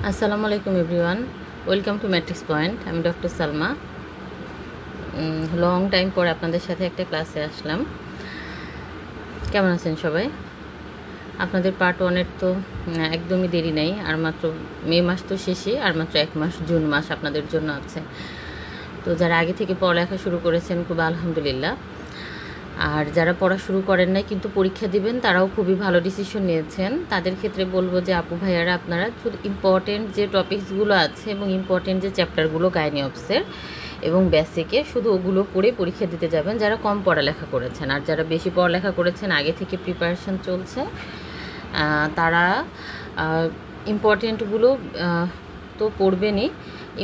আসসালামু আলাইকুম everyone, welcome to matrix point. আমি ডক্টর সালমা। লং টাইম পরে আপনাদের সাথে একটা ক্লাসে আসলাম। কেমন আছেন সবাই? আপনাদের পার্ট ওয়ানের তো একদমই দেরি নেই, আর মাত্র মে মাস তো শেষে, আর মাত্র এক মাস জুন মাস আপনাদের জন্য আছে। তো যারা আগে থেকে পড়ালেখা শুরু করেছেন খুব আলহামদুলিল্লাহ, আর যারা পড়া শুরু করেন নাই কিন্তু পরীক্ষা দিবেন তারাও খুবই ভালো ডিসিশন নিয়েছেন। তাদের ক্ষেত্রে বলবো যে আপু ভাইয়ারা আপনারা শুধু ইম্পর্টেন্ট যে টপিকসগুলো আছে এবং ইম্পর্টেন্ট যে চ্যাপ্টারগুলো গাইনি অফসের এবং বেসিকে শুধু ওগুলো পড়ে পরীক্ষা দিতে যাবেন যারা কম পড়ালেখা করেছেন। আর যারা বেশি পড়ালেখা করেছেন, আগে থেকে প্রিপারেশান চলছে, তারা ইম্পর্টেন্টগুলো তো পড়বেনই।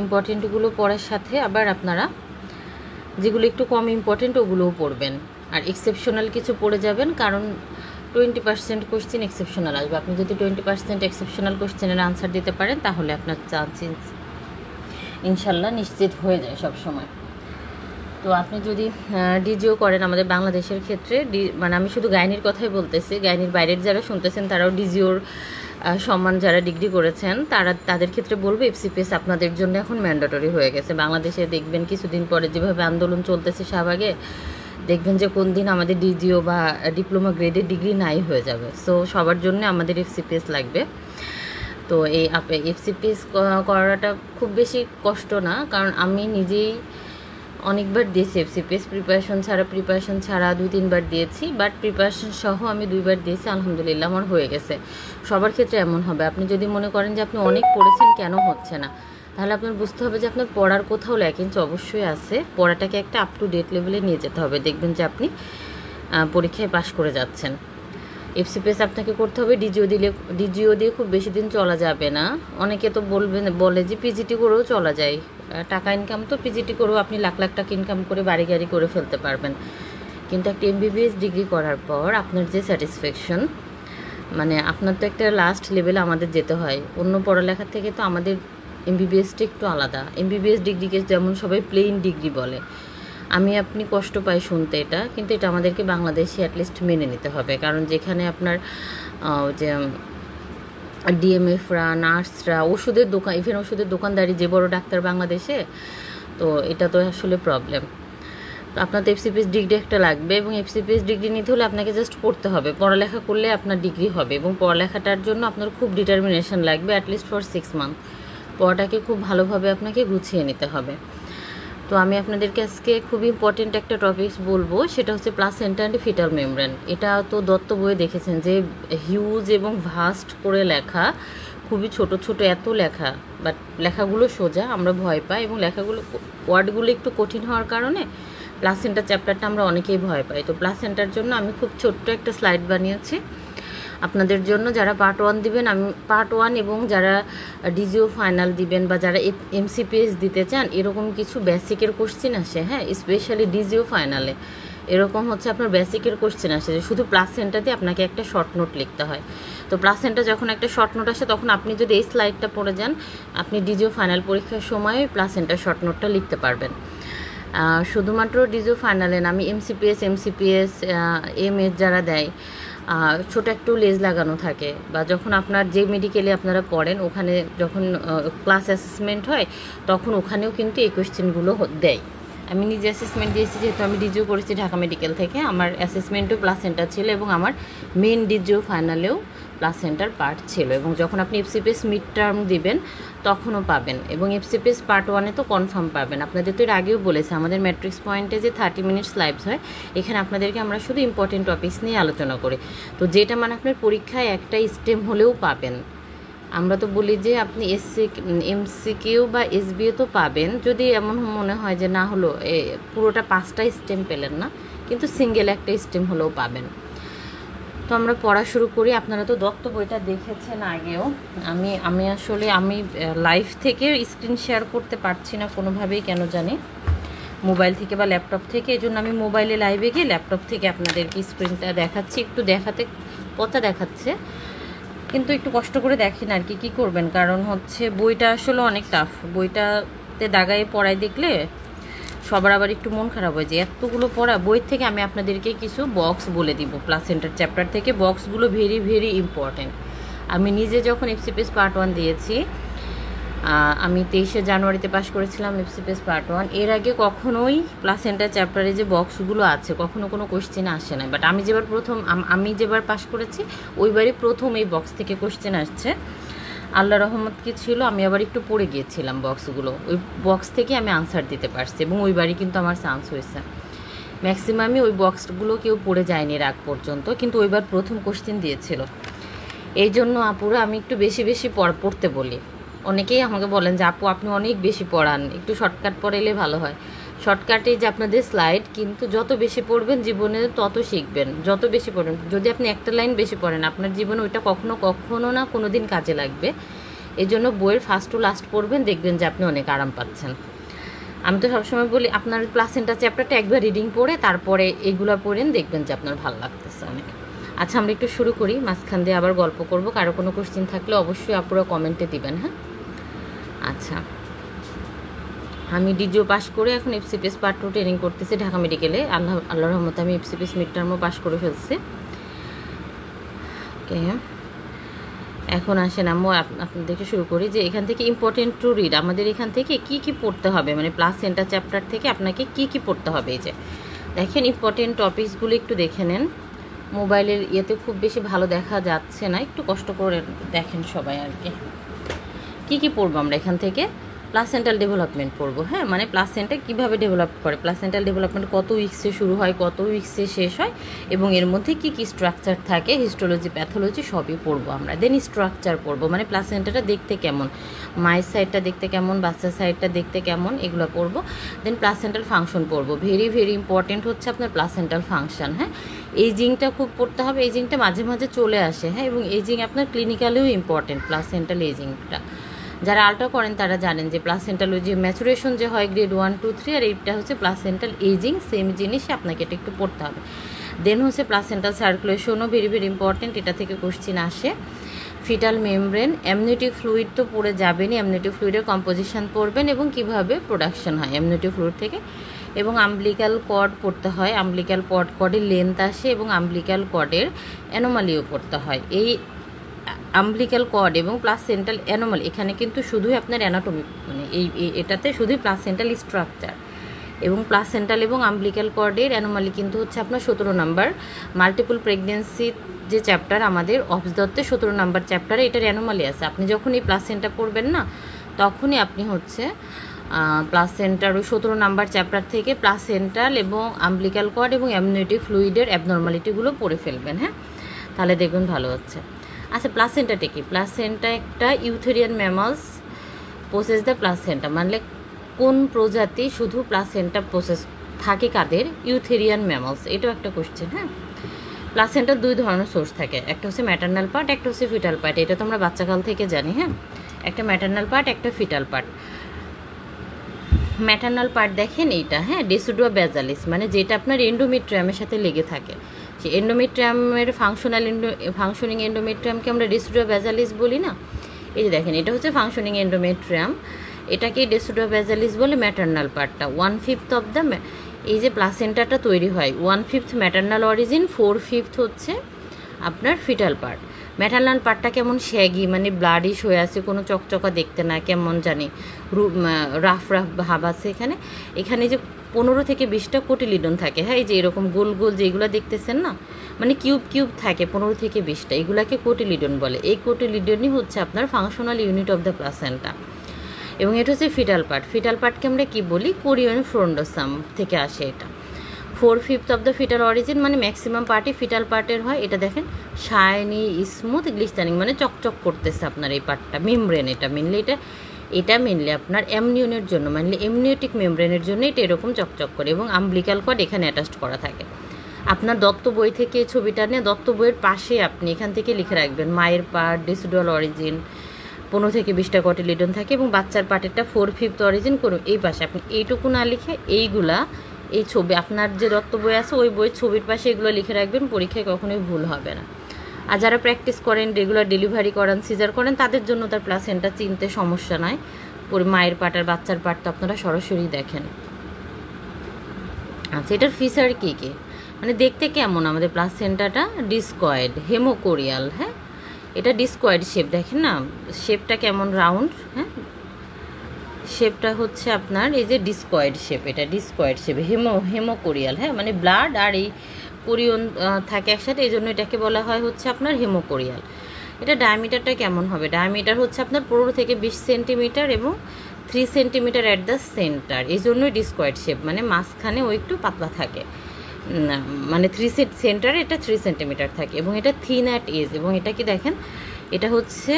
ইম্পর্টেন্টগুলো পড়ার সাথে আবার আপনারা যেগুলো একটু কম ইম্পর্টেন্ট ওগুলোও পড়বেন, আর এক্সেপশনাল কিছু পড়ে যাবেন, কারণ 20% কোশ্চেন এক্সেপশনাল আসবে। আপনি যদি 20% এক্সেপশনাল কোশ্চেনের আনসার দিতে পারেন তাহলে আপনার চান্সেস ইনশাল্লাহ নিশ্চিত হয়ে যায় সব সময়। তো আপনি যদি ডিজিও করেন আমাদের বাংলাদেশের ক্ষেত্রে, মানে আমি শুধু গাইনির কথাই বলতেছি, গাইনির বাইরের যারা শুনতেছেন তারাও ডিজিওর সম্মান যারা ডিগ্রি করেছেন তাদের ক্ষেত্রে বলবো এফসিপিএস আপনাদের জন্য এখন ম্যান্ডেটরি হয়ে গেছে। বাংলাদেশে দেখবেন কিছুদিন পরে যেভাবে আন্দোলন চলতেছে শাহবাগে, দেখবেন যে কোন দিন আমাদের ডিজিও বা ডিপ্লোমা গ্রেডের ডিগ্রি নাই হয়ে যাবে। সো সবার জন্য আমাদের এফসিপিএস লাগবে। তো এই এফসিপিএস করাটা খুব বেশি কষ্ট না, কারণ আমি নিজেই অনেকবার দিয়েছি এফসিপিএস, প্রিপারেশন ছাড়া 2-3 বার দিয়েছি, বাট প্রিপারেশন সহ আমি 2বার দিয়েছি, আলহামদুলিল্লাহ আমার হয়ে গেছে। সবার ক্ষেত্রে এমন হবে। আপনি যদি মনে করেন যে আপনি অনেক পড়েছেন কেন হচ্ছে না, তাহলে আপনার বুঝতে হবে যে আপনার পড়ার কোথাও ল্যাকিংস অবশ্যই আছে। পড়াটাকে একটা আপ টু ডেট লেভেলে নিয়ে যেতে হবে, দেখবেন যে আপনি পরীক্ষায় পাশ করে যাচ্ছেন। এফসিপিএস আপনাকে করতে হবে। ডিজিও দিয়ে খুব বেশি দিন চলা যাবে না। অনেকে তো বলে যে পিজিটি করেও চলা যায়, টাকা ইনকাম তো পিজিটি করেও আপনি লাখ লাখ টাকা ইনকাম করে বাড়ি গাড়ি করে ফেলতে পারবেন। কিন্তু একটা এমবিবিএস ডিগ্রি করার পর আপনার যে স্যাটিসফ্যাকশন, মানে আপনার তো একটা লাস্ট লেভেলে আমাদের যেতে হয়। অন্য পড়ালেখার থেকে তো আমাদের এমবিবিএসটা একটু আলাদা। এমবিবিএস ডিগ্রিকে যেমন সবাই প্লেন ডিগ্রি বলে, আমি আপনি কষ্ট পাই শুনতে এটা, কিন্তু এটা আমাদেরকে বাংলাদেশে অ্যাটলিস্ট মেনে নিতে হবে। কারণ যেখানে আপনার যে ডিএমএফরা, নার্সরা, ওষুধের দোকান, ইভেন ওষুধের দোকানদারি যে বড় ডাক্তার বাংলাদেশে, তো এটা তো আসলে প্রবলেম। তো আপনার তো এফসিপিএস ডিগ্রি একটা লাগবে, এবং এফসিপিএস ডিগ্রি নিতে হলে আপনাকে জাস্ট পড়তে হবে। পড়ালেখা করলে আপনার ডিগ্রি হবে, এবং পড়ালেখাটার জন্য আপনার খুব ডিটারমিনেশন লাগবে, অ্যাটলিস্ট ফর 6 মান্থ। পড়াটাকে খুব ভালোভাবে আপনাকে গুছিয়ে নিতে হবে। তো আমি আপনাদেরকে আজকে খুব ইম্পর্টেন্ট একটা টপিকস বলবো, সেটা হচ্ছে প্লাসেন্টা অ্যান্ড ফিটাল মেমব্রেন। এটা তো দত্ত বইয়ে দেখেছেন যে হিউজ এবং ভাস্ট করে লেখা, খুবই ছোট ছোট এত লেখা, বাট লেখাগুলো সোজা, আমরা ভয় পাই, এবং লেখাগুলো ওয়ার্ডগুলো একটু কঠিন হওয়ার কারণে প্লাসেন্টা চ্যাপ্টারটা আমরা অনেকেই ভয় পাই। তো প্লাসেন্টার জন্য আমি খুব ছোট্ট একটা স্লাইড বানিয়েছি আপনাদের জন্য। যারা পার্ট 1 দিবেন, আমি পার্ট 1 এবং যারা ডিজিও ফাইনাল দিবেন বা যারা এমসিপিএস দিতে চান, এরকম কিছু বেসিকের কোশ্চেন আসে, হ্যাঁ, স্পেশালি ডিজিও ফাইনালে এরকম হচ্ছে আপনার বেসিকের কোশ্চেন আসে যে শুধু প্লাসেন্টাতে আপনাকে একটা শর্ট নোট লিখতে হয়। তো প্লাসেন্টা যখন একটা শর্ট নোট আসে, তখন আপনি যদি এই স্লাইডটা পড়ে যান, আপনি ডিজিও ফাইনাল পরীক্ষার সময় প্লাসেন্টা শর্ট নোটটা লিখতে পারবেন। শুধুমাত্র ডিজিও ফাইনালে না, আমি এমসিপিএস এমএস যারা দেয়, ছোট একটু লেজ লাগানো থাকে, বা যখন আপনার যে মেডিকেলে আপনারা পড়েন ওখানে যখন ক্লাস অ্যাসেসমেন্ট হয়, তখন ওখানেও কিন্তু এই কোয়েশ্চেনগুলো দেয়। আমি নিজে অ্যাসেসমেন্ট দিয়েছি, যেহেতু আমি ডিজিও করেছি ঢাকা মেডিকেল থেকে, আমার অ্যাসেসমেন্টও প্লাসেন্টার ছিল, এবং আমার মেন ডিজিও ফাইনালেও প্লাসেন্টার পার্ট ছিল। এবং যখন আপনি এফসিপিএস মিড টার্ম দিবেন তখনও পাবেন, এবং এফসিপিএস পার্ট 1-এ তো কনফার্ম পাবেন। আপনাদের তো এর আগেও বলেছে আমাদের ম্যাট্রিক্স পয়েন্টে যে 30 মিনিটস লাইভস হয়, এখানে আপনাদেরকে আমরা শুধু ইম্পর্টেন্ট টপিকস নিয়ে আলোচনা করি। তো যেটা মানে আপনার পরীক্ষায় একটা স্টেম হলেও পাবেন। আমরা তো বলি যে আপনি এমসিকিউ বা এসবিও তো পাবেন, যদি এমন মনে হয় যে না হলো পুরোটা 5টা স্টেম পেলেন না, কিন্তু সিঙ্গেল একটা স্টেম হলেও পাবেন। তো আমরা পড়া শুরু করি। আপনারা তো দত্ত বইটা দেখেছেন আগেও। আমি আসলে লাইভ থেকে স্ক্রিন শেয়ার করতে পারছি না কোনোভাবেই, কেন জানি, মোবাইল থেকে বা ল্যাপটপ থেকে। এই জন্য আমি মোবাইলে লাইভে গিয়ে ল্যাপটপ থেকে আপনাদেরকে স্ক্রিনটা দেখাচ্ছি, একটু দেখাতে কথা দেখাচ্ছে, কিন্তু একটু কষ্ট করে দেখেন আর কি করবেন, কারণ হচ্ছে বইটা আসলে অনেক টাফ। বইটাতে দাগায় পড়ায় দেখলে সবার আবার একটু মন খারাপ হয় যে এতগুলো পড়া। বই থেকে আমি আপনাদেরকে কিছু বক্স বলে দিব, প্লাসেন্টার চ্যাপ্টার থেকে বক্সগুলো ভেরি ভেরি ইম্পর্টেন্ট। আমি নিজে যখন এফসিপিএস পার্ট 1 দিয়েছি, আমি 23শে জানুয়ারিতে পাশ করেছিলাম এফসিপিএস পার্ট 1। এর আগে কখনোই প্লাসেন্টা চ্যাপ্টারে যে বক্সগুলো আছে কখনো কোনো কোশ্চেন আসে না, বাট আমি যেবার পাশ করেছি ওইবারই প্রথম এই বক্স থেকে কোশ্চেন আসছে। আল্লাহ রহমত কি ছিল, আমি আবার একটু পড়ে গিয়েছিলাম বক্সগুলো, ওই বক্স থেকে আমি আনসার দিতে পারছি এবং ওইবারই কিন্তু আমার চান্স হয়েছে। ম্যাক্সিমামই ওই বক্সগুলো কেউ পড়ে যায়নি এর আগ পর্যন্ত, কিন্তু ওইবার প্রথম কোশ্চেন দিয়েছিল। এই জন্য আপুরা আমি একটু বেশি বেশি পড়তে বলি। অনেকেই আমাকে বলেন যে আপু আপনি অনেক বেশি পড়ান, একটু শর্টকাট পড়াইলে ভালো হয়। শর্টকাটে যে আপনাদের স্লাইড, কিন্তু যত বেশি পড়বেন জীবনে তত শিখবেন। যত বেশি পড়বেন, যদি আপনি একটা লাইন বেশি পড়েন আপনার জীবনে ওইটা কখনো না কোনো দিন কাজে লাগবে। এই জন্য বইয়ের ফার্স্ট টু লাস্ট পড়বেন, দেখবেন যে আপনি অনেক আরাম পাচ্ছেন। আমি তো সবসময় বলি আপনার প্লাসেন্টা চ্যাপ্টারটা একবার রিডিং পড়ে তারপরে এগুলো পড়েন, দেখবেন যে আপনার ভালো লাগতেছে অনেক। আচ্ছা আমরা একটু শুরু করি, মাঝখান দিয়ে আবার গল্প করব। কারো কোনো কোশ্চেন থাকলে অবশ্যই আপুরা কমেন্টে দিবেন। হ্যাঁ আচ্ছা, আমি ডিজিও পাস করে এখন এফসিপিএস পার্ট 2 ট্রেনিং করতেছি ঢাকা মেডিকেলে। আল্লাহর রহমতে আমি এফসিপিএস মিড টার্মও পাস করে ফেলছি। ওকে, এখন আসেন আমরা আপনাদেরকে শুরু করি যে এখান থেকে ইম্পর্টেন্ট টু রিড, আমাদের এখান থেকে কি কি পড়তে হবে, মানে প্লাসেন্টা চ্যাপ্টার থেকে আপনাকে কি কি পড়তে হবে। এই যে দেখেন ইম্পর্টেন্ট টপিকসগুলো একটু দেখে নেন। মোবাইলের ইয়েতে খুব বেশি ভালো দেখা যাচ্ছে না, একটু কষ্ট করে দেখেন সবাই আর কি কি পড়বো আমরা এখান থেকে। প্লাসেন্টাল ডেভেলপমেন্ট পড়বো। হ্যাঁ, মানে প্লাসেন্টা কীভাবে ডেভেলপ করে, প্লাসেন্টাল ডেভেলপমেন্ট কত উইক্সে শুরু হয়, কত উইক্সে শেষ হয়, এবং এর মধ্যে কি কি স্ট্রাকচার থাকে, হিস্টোলজি প্যাথোলজি সবই পড়বো আমরা। দেন স্ট্রাকচার পড়বো, মানে প্লাসেন্টাটা দেখতে কেমন, মায়ের সাইডটা দেখতে কেমন, বাচ্চার সাইডটা দেখতে কেমন, এগুলো পড়বো। দেন প্লাসেন্টাল ফাংশন পড়বো। ভেরি ভেরি ইম্পর্টেন্ট হচ্ছে আপনার প্লাসেন্টাল ফাংশন। হ্যাঁ, এজিংটা খুব পড়তে হবে, এজিংটা মাঝে মাঝে চলে আসে। হ্যাঁ, এবং এজিং আপনার ক্লিনিক্যালেও ইম্পর্টেন্ট প্লাসেন্টাল এজিংটা। যারা আল্ট্রা করেন তারা জানেন যে প্লাসেন্টাল যে ম্যাচুরেশন যে হয় গ্রেড 1, 2, 3, আর এইটা হচ্ছে প্লাসেন্টাল এজিং, সেম জিনিস আপনাকে এটা একটু পড়তে হবে। দেন হচ্ছে প্লাসেন্টাল সার্কুলেশনও ভেরি ভেরি ইম্পর্টেন্ট, এটা থেকে কোশ্চিন আসে। ফিটাল মেমব্রেন, অ্যামনিওটিক ফ্লুইড তো পড়ে যাবেনই, অ্যামনিওটিক ফ্লুইডের কম্পোজিশন পড়বেন এবং কিভাবে প্রোডাকশন হয় অ্যামনিওটিক ফ্লুইড থেকে। এবং আম্বলিক্যাল কর্ড পড়তে হয়, আম্বলিক্যাল কর্ডের লেন্থ আসে এবং আম্বলিক্যাল কর্ডের অ্যানোমালিও পড়তে হয়। এই আম্বলিক্যাল কর্ড এবং প্লাসেন্টাল অ্যানোমালি, এখানে কিন্তু শুধুই আপনার অ্যানাটমি, মানে এটাতে শুধুই প্লাসেন্টাল স্ট্রাকচার এবং প্লাসেন্টাল এবং আম্বলিক্যাল কর্ডের অ্যানোমালি কিন্তু হচ্ছে আপনার 17 নাম্বার মাল্টিপল প্রেগনেন্সি যে চ্যাপ্টার আমাদের অফিস দত্তের 17 নাম্বার চ্যাপ্টারে এটার অ্যানোমালি আছে। আপনি যখন এই প্লাসেন্টা পড়বেন না, তখনই আপনি হচ্ছে প্লাসেন্টার ওই 17 নাম্বার চ্যাপ্টার থেকে প্লাসেন্টাল এবং আম্বলিক্যাল কর্ড এবং অ্যামনিওটিক ফ্লুইডের অ্যাবনর্মালিটিগুলো পড়ে ফেলবেন। হ্যাঁ, তাহলে দেখবেন ভালো হচ্ছে। আচ্ছা, প্লাসেন্টাটা কি? প্লাসেন্টা একটা ইউথেরিয়ান ম্যামালস প্রসেস দ্য প্লাসেন্টা, মানে কোন প্রজাতি শুধু প্লাসেন্টা প্রসেস থাকে কাদের? ইউথেরিয়ান ম্যামালস। এটাও একটা কোশ্চেন। হ্যাঁ, প্লাসেন্টার 2 ধরনের সোর্স থাকে, একটা হচ্ছে ম্যাটার্নাল পার্ট, একটা হচ্ছে ফিটাল পার্ট। এটা তো আমরা বাচ্চাকাল থেকে জানি। হ্যাঁ, একটা ম্যাটার্নাল পার্ট, একটা ফিটাল পার্ট। ম্যাটার্নাল পার্ট দেখেন এইটা, হ্যাঁ, ডেসিডুয়া বেজালিস, মানে যেটা আপনার এন্ডোমেট্রিয়ামের সাথে লেগে থাকে। সেই এন্ডোমেট্রিয়ামের ফাংশনিং এন্ডোমেট্রিয়ামকে আমরা ডেসিডুয়া বেজালিস বলি না? এই যে দেখেন, এটা হচ্ছে ফাংশনিং এন্ডোমেট্রিয়াম, এটাকে ডেসিডুয়া বেজালিস বলে ম্যাটার্নাল পার্টটা। 1/5 অফ দ্য, এই যে প্লাসেন্টাটা তৈরি হয় 1/5 ম্যাটার্নাল অরিজিন, 4/5 হচ্ছে আপনার ফিটাল পার্ট। ম্যাটার্নাল পার্টটা কেমন শ্যাগি, মানে ব্লাডিশ হয়ে আছে, কোনো চকচকা দেখতে না, কেমন জানি রাফ ভাব আছে এখানে। এখানে যে 15 থেকে 20টা কোটিলিডন থাকে। হ্যাঁ, এই যে এরকম গোল গোল যেগুলো দেখতেছেন না, মানে কিউব থাকে 15 থেকে 20টা, এগুলাকে কোটিলিডন বলে। এই কোটিলিডনই হচ্ছে আপনার functional unit of the placenta. এবং এটা হচ্ছে ফিটাল পার্ট। ফিটাল পার্টকে আমরা কী বলি? কোরিয়ন ফ্রন্ডোসাম থেকে আসে এটা। 4/5 অফ দ্য ফিটাল অরিজিন, মানে ম্যাক্সিমাম পার্টই ফিটাল পার্টের হয়। এটা দেখেন শাইনি স্মুথ গ্লিস্টারিং, মানে চকচক করতেছে আপনার এই পার্টটা। মেমব্রেন এটা মেনলি, এটা মেনলি আপনার অ্যামনিয়নের জন্য, মানে এমনিওটিক মেমব্রেনের জন্য এটা এরকম চকচক করে। এবং আম্বলিক্যাল কর্ড এখানে অ্যাটাচড করা থাকে। আপনার দত্ত বই থেকে এই ছবিটা নিয়ে দত্ত বইয়ের পাশে আপনি এখান থেকে লিখে রাখবেন মায়ের পার্ট ডেসিডুয়াল অরিজিন 15 থেকে 20টা কোটিলিডন থাকে, এবং বাচ্চার পার্টেরটা 4/5 অরিজিন করুন। এই পাশে আপনি এইটুকু না লিখে এইগুলা, এই ছবি আপনার যে দত্ত বই আছে ওই বইয়ের ছবির পাশে এগুলো লিখে রাখবেন, পরীক্ষায় কখনোই ভুল হবে না। আর যারা প্র্যাকটিস করেন, রেগুলার ডেলিভারি করেন, সিজার করেন, তাদের জন্য তার প্লাসেন্টা চিনতে সমস্যা নয়। মায়ের পার্ট আর বাচ্চার পার্ট তো আপনারা সরাসরি দেখেন। আচ্ছা, এটার ফিচার কী কী, মানে দেখতে কেমন? আমাদের প্লাসেন্টাটা ডিসকয়েড হেমোকোরিয়াল। হ্যাঁ, এটা ডিসকয়েড শেপ, দেখেন না শেপটা কেমন রাউন্ড। হ্যাঁ, শেপটা হচ্ছে আপনার এই যে ডিসকয়েড শেপ, এটা ডিসকয়েড শেপ, হেমোকোরিয়াল, হ্যাঁ, মানে ব্লাড আর এই কোরিয়ন থাকে একসাথে, এই জন্য এটাকে বলা হয় হচ্ছে আপনার হেমোকোরিয়াল। এটা ডায়ামিটারটা কেমন হবে? ডায়ামিটার হচ্ছে আপনার 15 থেকে 20 সেন্টিমিটার এবং 3 সেন্টিমিটার অ্যাট দ্য সেন্টার, এই জন্যই ডিসকয়েড শেপ, মানে মাঝখানে ও একটু পাতলা থাকে, মানে 3 সেন্টারে এটা 3 সেন্টিমিটার থাকে, এবং এটা থিন অ্যাট এজ, এবং এটা কি দেখেন, এটা হচ্ছে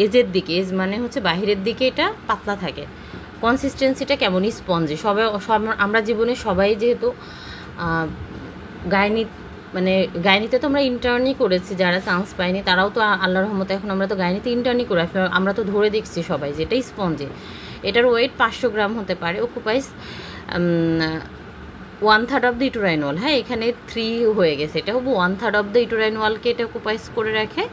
এজের দিকে, এজ মানে হচ্ছে বাহিরের দিকে এটা পাতলা থাকে। কনসিস্টেন্সিটা কেমন? স্পঞ্জি। আমরা জীবনে সবাই যেহেতু গাইনি, মানে গাইনিতে তো আমরা ইন্টার্নই করেছি, যারা চান্স পায়নি তারাও তো আল্লাহর রহমতে এখন আমরা তো গাইনিতে ইন্টার্নই করে, আমরা তো ধরে দেখছি সবাই যেটা স্পঞ্জি। এটার ওয়েট 500 গ্রাম হতে পারে, অকুপাইস 1/3 অফ দ্য ইউটেরাইন ওয়াল। হ্যাঁ, এখানে 3 হয়ে গেছে, এটা হবো 1/3 অফ দ্য ইউটেরাইন ওয়ালকে এটা অকুপাইস করে রাখে।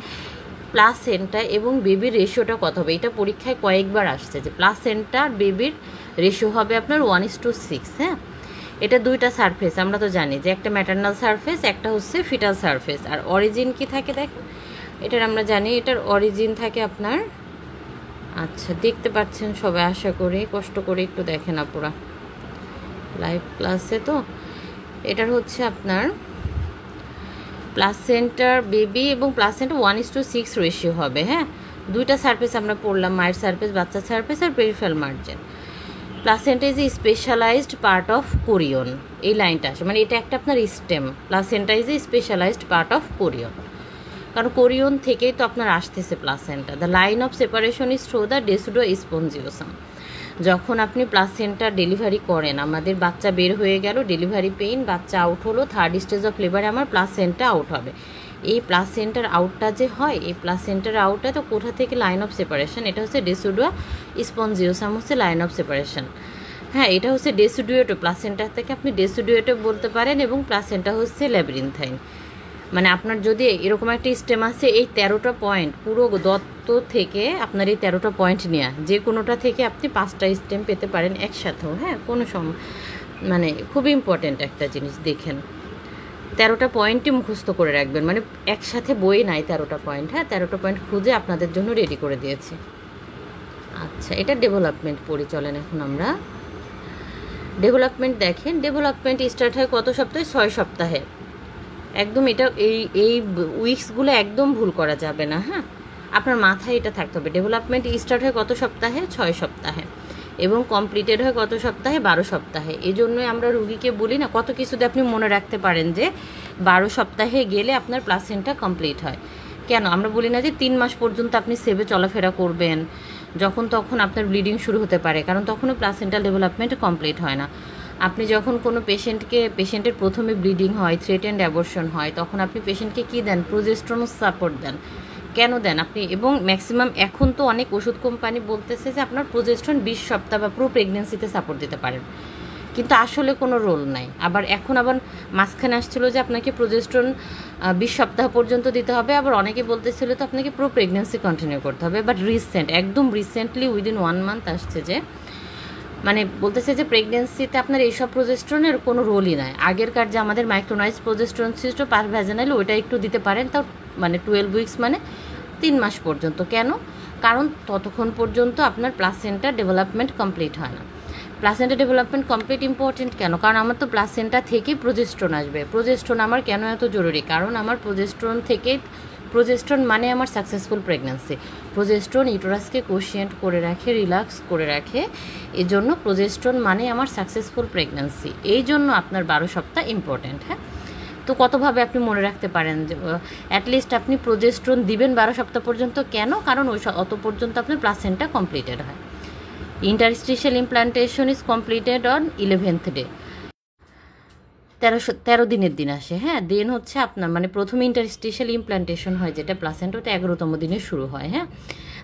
প্লাসেন্টা এবং বেবির রেশিওটা কত হবে? এটা পরীক্ষায় কয়েকবার আসছে যে প্লাসেন্টা আর বেবির রেশিও হবে আপনার 1:6। হ্যাঁ, এটা দুইটা সারফেস, আমরা তো জানি যে একটা ম্যাটারনাল সারফেস, একটা হচ্ছে ফিটাল সারফেস। আর অরিজিন কি থাকে দেখেন, এটার আমরা জানি এটার অরিজিন থাকে আপনার, আচ্ছা দেখতে পাচ্ছেন সবাই আশা করি, কষ্ট করে একটু দেখেন আপুরা লাইভ ক্লাসে। তো এটার হচ্ছে আপনার প্লাসেন্টার বেবি এবং প্লাসেন্টা 1:6 রেশিও হবে। হ্যাঁ, দুইটা সারফেস আমরা পড়লাম, মায়ের সারফেস, বাচ্চার সারফেস আর peripheral margin. Placenta is a specialised part of chorion, এই লাইনটা আসে, মানে এটা একটা আপনার stem. Placenta is a specialised part of chorion, কারণ কোরিয়ন থেকেই তো আপনার আসতেছে placenta. The line of separation is through the decidua spongiosum. যখন আপনি প্লাসেন্টা ডেলিভারি করেন, আমাদের বাচ্চা বের হয়ে গেল, ডেলিভারি পেইন, বাচ্চা আউট হলো, 3rd স্টেজ অফ লেবারে আমার প্লাসেন্টা আউট হবে। এই প্লাসেন্টার আউটটা যে হয়, এই প্লাসেন্টার আউটটা তো কোথা থেকে লাইন অফ সেপারেশন, এটা হচ্ছে ডেসুডো স্পঞ্জিওসাম হচ্ছে লাইন অফ সেপারেশন। হ্যাঁ, এটা হচ্ছে ডেসুডিওটো, প্লাসেন্টা থেকে আপনি ডেসুডিওটো বলতে পারেন, এবং প্লাসেন্টা হচ্ছে ল্যাবিরিনথাইন। মানে আপনার যদি এরকম একটা স্টেম আছে, এই 13টা পয়েন্ট পুরো দত্ত থেকে আপনার এই 13টা পয়েন্ট নেওয়া, যে কোনোটা থেকে আপনি 5টা স্টেম পেতে পারেন একসাথেও। হ্যাঁ, কোনো মানে খুব ইম্পর্ট্যান্ট একটা জিনিস, দেখেন 13টা পয়েন্টই মুখস্থ করে রাখবেন, মানে একসাথে বই নাই 13টা পয়েন্ট। হ্যাঁ, 13টা পয়েন্ট খুঁজে আপনাদের জন্য রেডি করে দিয়েছি। আচ্ছা, এটা ডেভেলপমেন্ট পড়ি, চলেন এখন আমরা ডেভেলপমেন্ট দেখেন। ডেভেলপমেন্ট স্টার্ট হয় কত সপ্তাহে? 6 সপ্তাহে। একদম এটা এই উইক্সগুলো একদম ভুল করা যাবে না। হ্যাঁ, আপনার মাথায় এটা থাকতে হবে। ডেভেলপমেন্ট স্টার্ট হয় কত সপ্তাহে? 6 সপ্তাহে, এবং কমপ্লিটেড হয় কত সপ্তাহে? 12 সপ্তাহে। এই জন্যই আমরা রুগীকে বলি না, কত কিছুতে আপনি মনে রাখতে পারেন যে 12 সপ্তাহে গেলে আপনার প্লাসেন্টা কমপ্লিট হয়। কেন আমরা বলি না যে 3 মাস পর্যন্ত আপনি সেভে চলাফেরা করবেন, যখন তখন আপনার ব্লিডিং শুরু হতে পারে, কারণ তখনও প্লাসেন্টাল ডেভেলপমেন্ট কমপ্লিট হয় না। আপনি যখন কোনো পেশেন্টের প্রথমে ব্লিডিং হয়, থ্রেটেন্ড অ্যাবর্শন হয়, তখন আপনি পেশেন্টকে কী দেন? প্রোজেস্টেরন সাপোর্ট দেন। কেন দেন আপনি? এবং ম্যাক্সিমাম এখন তো অনেক ওষুধ কোম্পানি বলতেছে যে আপনার প্রোজেস্টেরন 20 সপ্তাহ বা পুরো প্রেগনেন্সিতে সাপোর্ট দিতে পারেন, কিন্তু আসলে কোনো রোল নাই। আবার মাঝখানে আসছিল যে আপনাকে প্রোজেস্টেরন 20 সপ্তাহ পর্যন্ত দিতে হবে, আবার অনেকে বলতেছিল তো আপনাকে পুরো প্রেগনেন্সি কন্টিনিউ করতে হবে। বাট একদম রিসেন্টলি উইদিন 1 মান্থ আসছে যে মানে বলতেছে যে প্রেগনেন্সিতে আপনার এইসব প্রোজেস্টেরনের কোনো রোলই নাই। আগেরকার যে আমাদের মাইক্রোনাইজ প্রোজেস্টেরন ছিল পার ভ্যাজানাইল, ওইটা একটু দিতে পারেন, তাও মানে 12 উইকস, মানে 3 মাস পর্যন্ত। কেন? কারণ ততক্ষণ পর্যন্ত আপনার প্লাসেন্টা ডেভেলপমেন্ট কমপ্লিট হয় না। প্লাসেন্টা ডেভেলপমেন্ট কমপ্লিট ইম্পর্টেন্ট কেন? কারণ আমার তো প্লাসেন্টা থেকেই প্রোজেস্টেরন আসবে। প্রোজেস্টেরন আমার কেন এত জরুরি? কারণ আমার প্রোজেস্টেরন মানে আমার সাকসেসফুল প্রেগন্যান্সি। প্রোজেস্টেরন ইউটেরাসকে কোশিয়েন্ট করে রাখে, রিল্যাক্স করে রাখে, এই জন্য প্রোজেস্টেরন মানে আমার সাকসেসফুল প্রেগন্যান্সি। এই জন্য আপনার 12 সপ্তাহ ইম্পর্টেন্ট। হ্যাঁ, তো কতভাবে আপনি মনে রাখতে পারেন যে অ্যাটলিস্ট আপনি প্রোজেস্টেরন দিবেন 12 সপ্তাহ পর্যন্ত। কেন? কারণ অত পর্যন্ত আপনার প্লাসেন্টা কমপ্লিটেড হয়। Interstitial implantation is completed on 11th day, 13 দিনের দিন আসে। হ্যাঁ, দেন হচ্ছে আপনার মানে প্রথমে ইন্টারস্টিশিয়াল ইমপ্লান্টেশন হয়, যেটা প্লাসেন্টা, ওটা 11তম দিনে শুরু হয়। হ্যাঁ,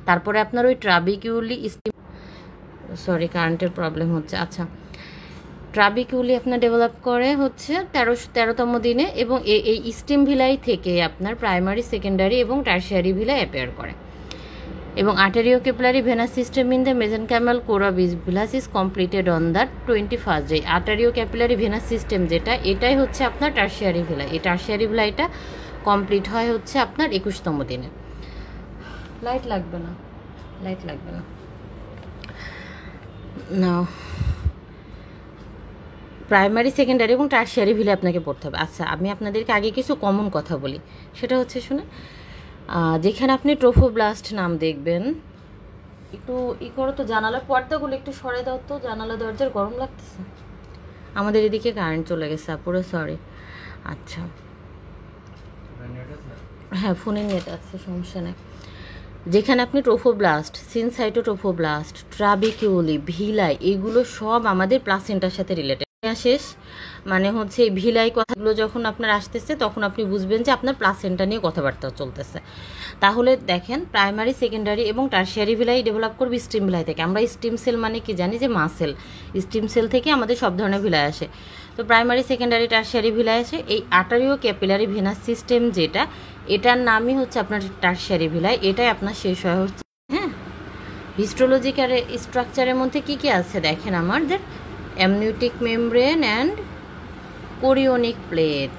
তারপরে আপনার ওই ট্রাবিকিউলি সরি কারেন্টের প্রবলেম হচ্ছে। আচ্ছা, ট্রাবিকিউলি আপনার ডেভেলপ করে হচ্ছে 13তম দিনে, এবং এই স্টিম ভিলাই থেকে আপনার প্রাইমারি, সেকেন্ডারি এবং টার্সিয়ারি ভিলাই অ্যাপেয়ার করে। এবং arterio capillary venous system in the mesenchymal core villus is completed on the 21st day. Arterio capillary venous system যেটা, এটাই হচ্ছে আপনার টার্সিয়ারি ভিলাই। এই টার্সিয়ারি ভিলাইটা কমপ্লিট হয় হচ্ছে আপনার 21তম দিনে। লাইট লাগবে না। না, প্রাইমারি, সেকেন্ডারি এবং টারশিয়ারি ভিলে আপনাকে পড়তে হবে। আচ্ছা, আমি আপনাদেরকে আগে কিছু কমন কথা বলি, সেটা হচ্ছে শুনে, যেখানে আপনি ট্রোফোব্লাস্ট নাম দেখবেন, একটু করো তো, জানালার পর্দাগুলো একটু সরে দাও তো, জানালা দরজার গরম লাগতেছে। আমাদের এদিকে কারেন্ট চলে গেছে, পুরো সরি। আচ্ছা, হ্যাঁ ফোনের নেট আছে, সমস্যা নেই। যেখানে আপনি ট্রোফোব্লাস্ট, সিনসাইটোট্রোফোব্লাস্ট, ট্রাবিকিউলি, ভিলাই, এগুলো সব আমাদের প্লাসেন্টার সাথে রিলেটেড। শেষ মানে হচ্ছে এই ভিলাই কথাগুলো যখন আপনার আসতেছে তখন আপনি বুঝবেন যে আপনার প্লাসেন্টা নিয়ে কথাবার্তা চলতেছে। তাহলে দেখেন, প্রাইমারি, সেকেন্ডারি এবং টারশিয়ারি ভিলাই ডেভেলপ করবে স্টিম ভিলাই থেকে। আমরা স্টিম সেল মানে কি জানি, যে মাসেল, স্টিম সেল থেকে আমাদের সব ধরনের ভিলাই আসে। তো প্রাইমারি, সেকেন্ডারি, টারশিয়ারি ভিলাই আসে। এই আর্টারিও ক্যাপিলারি ভেনাস সিস্টেম যেটা, এটার নামই হচ্ছে আপনার টারশিয়ারি ভিলাই। এটাই আপনার শেষ হয় হচ্ছে। হ্যাঁ, হিস্টোলজিক্যাল স্ট্রাকচারের মধ্যে কি কি আছে দেখেন আমাদের, amniotic membrane and chorionic plate.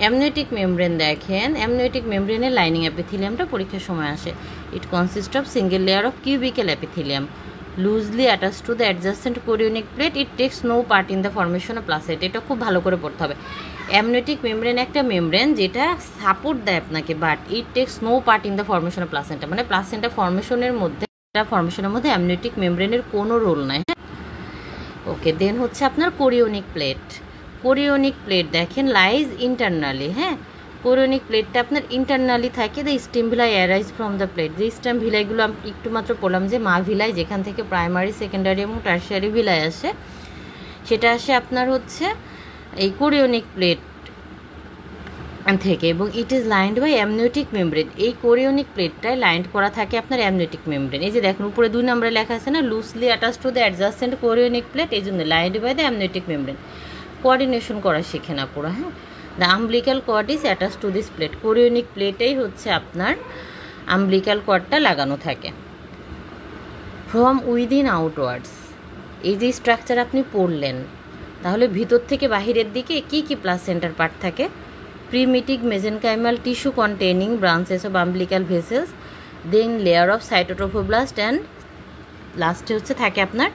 Amniotic membrane দেখেন, অ্যামনিওটিক মেমব্রেনের লাইনিং এপিথেলিয়ামটা পরীক্ষার সময় আসে। It consist of single layer of cuboidal epithelium loosely attached to the adjacent chorionic plate. It takes no part in the formation of placenta. এটা খুব ভালো করে পড়তে হবে। অ্যামনিওটিক মেমব্রেন একটা মেমব্রেন যেটা সাপোর্ট দেয় আপনাকে, but it takes no part in the formation of placenta. মানে প্লাসেন্টা ফর্মেশনের মধ্যে অ্যামনিওটিক মেমব্রেনের কোনো রোল নাই। ওকে, দেন হচ্ছে আপনার কোরিওনিক প্লেট। কোরিওনিক প্লেট দেখেন লাইজ ইন্টারনালি। হ্যাঁ, কোরিওনিক প্লেটটা আপনার ইন্টারনালি থাকে। The stem villi arise from the plate. যে স্টেম ভিলাইগুলো আমি একটু মাত্র বললাম যে মা ভিলাই, যেখান থেকে প্রাইমারি, সেকেন্ডারি এবং টারশিয়ারি ভিলাই আসে, সেটা আসে আপনার হচ্ছে এই কোরিওনিক প্লেট থেকে, এবং it is lined by amniotic membrane. এই কোরিওনিক প্লেটটায় লাইন্ড করা থাকে আপনার অ্যামনিওটিক মেমব্রেন। এই যে দেখুন উপরে 2 নম্বরে লেখা আছে না, loosely attached to the adjacent chorionic plate, এই জন্য lined by the amniotic membrane. Coordination করা শিখে না পুরো। হ্যাঁ, the umbilical cord is attached to this plate. Chorionic প্লেটেই হচ্ছে আপনার আম্বলিক্যাল কর্ডটা লাগানো থাকে। ফ্রম উইদিন আউটওয়ার্ডস, এই যে স্ট্রাকচার আপনি পড়লেন, তাহলে ভিতর থেকে বাহিরের দিকে কি কি প্লাসেন্টার পার্ট থাকে? Primitive mesenchymal tissue containing branches of umbilical vessels, then layer of cytotrophoblast, and লাস্টে হচ্ছে থাকে আপনার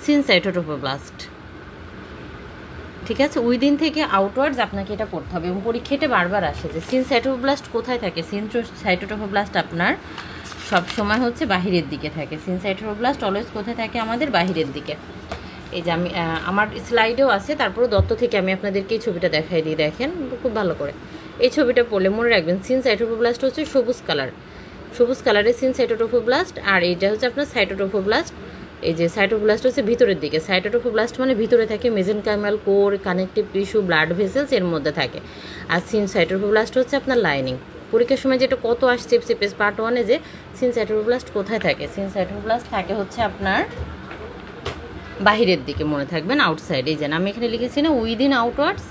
সিনসাইটোট্রোফোব্লাস্ট। ঠিক আছে, উইদিন থেকে আউটওয়ার্ডস আপনাকে এটা পড়তে হবে, এবং পরীক্ষাটা বারবার আসে যে সিনসাইটোপ্লাস্ট কোথায় থাকে। সিনসাইটোট্রোফোব্লাস্ট আপনার সবসময় হচ্ছে বাহিরের দিকে থাকে। সিনসাইটোপ্লাস্ট অলওয়েজ কোথায় থাকে? আমাদের বাহিরের দিকে। এই যে আমি আমার স্লাইডেও আছে, তারপরে দত্ত থেকে আমি আপনাদেরকে এই ছবিটা দেখাই দিই, দেখেন খুব ভালো করে। এই ছবিটা পড়লে মনে রাখবেন, সিনসাইটোপ্লাস্ট হচ্ছে সবুজ কালারের সিনসাইটোট্রোফোব্লাস্ট, আর এইটা হচ্ছে আপনার সাইটোট্রোফোব্লাস্ট। এই যে সাইটোপ্লাস্ট হচ্ছে ভিতরের দিকে, সাইটোট্রোফোব্লাস্ট মানে ভিতরে থাকে, mesenchymal core, connective tissue, blood vessels এর মধ্যে থাকে। আর সিনসাইটোপ্লাস্ট হচ্ছে আপনার লাইনিং। পরীক্ষার সময় যেটা কত আসছে পেজ পার্ট 1-এ, যে সিনসাইটোপ্লাস্ট কোথায় থাকে। সিনসাইটোপ্লাস্ট থাকে হচ্ছে আপনার বাহিরের দিকে, মনে থাকবেন, আউটসাইড। এই যে আমি এখানে লিখেছি না, উইদিন আউটওয়ার্ডস।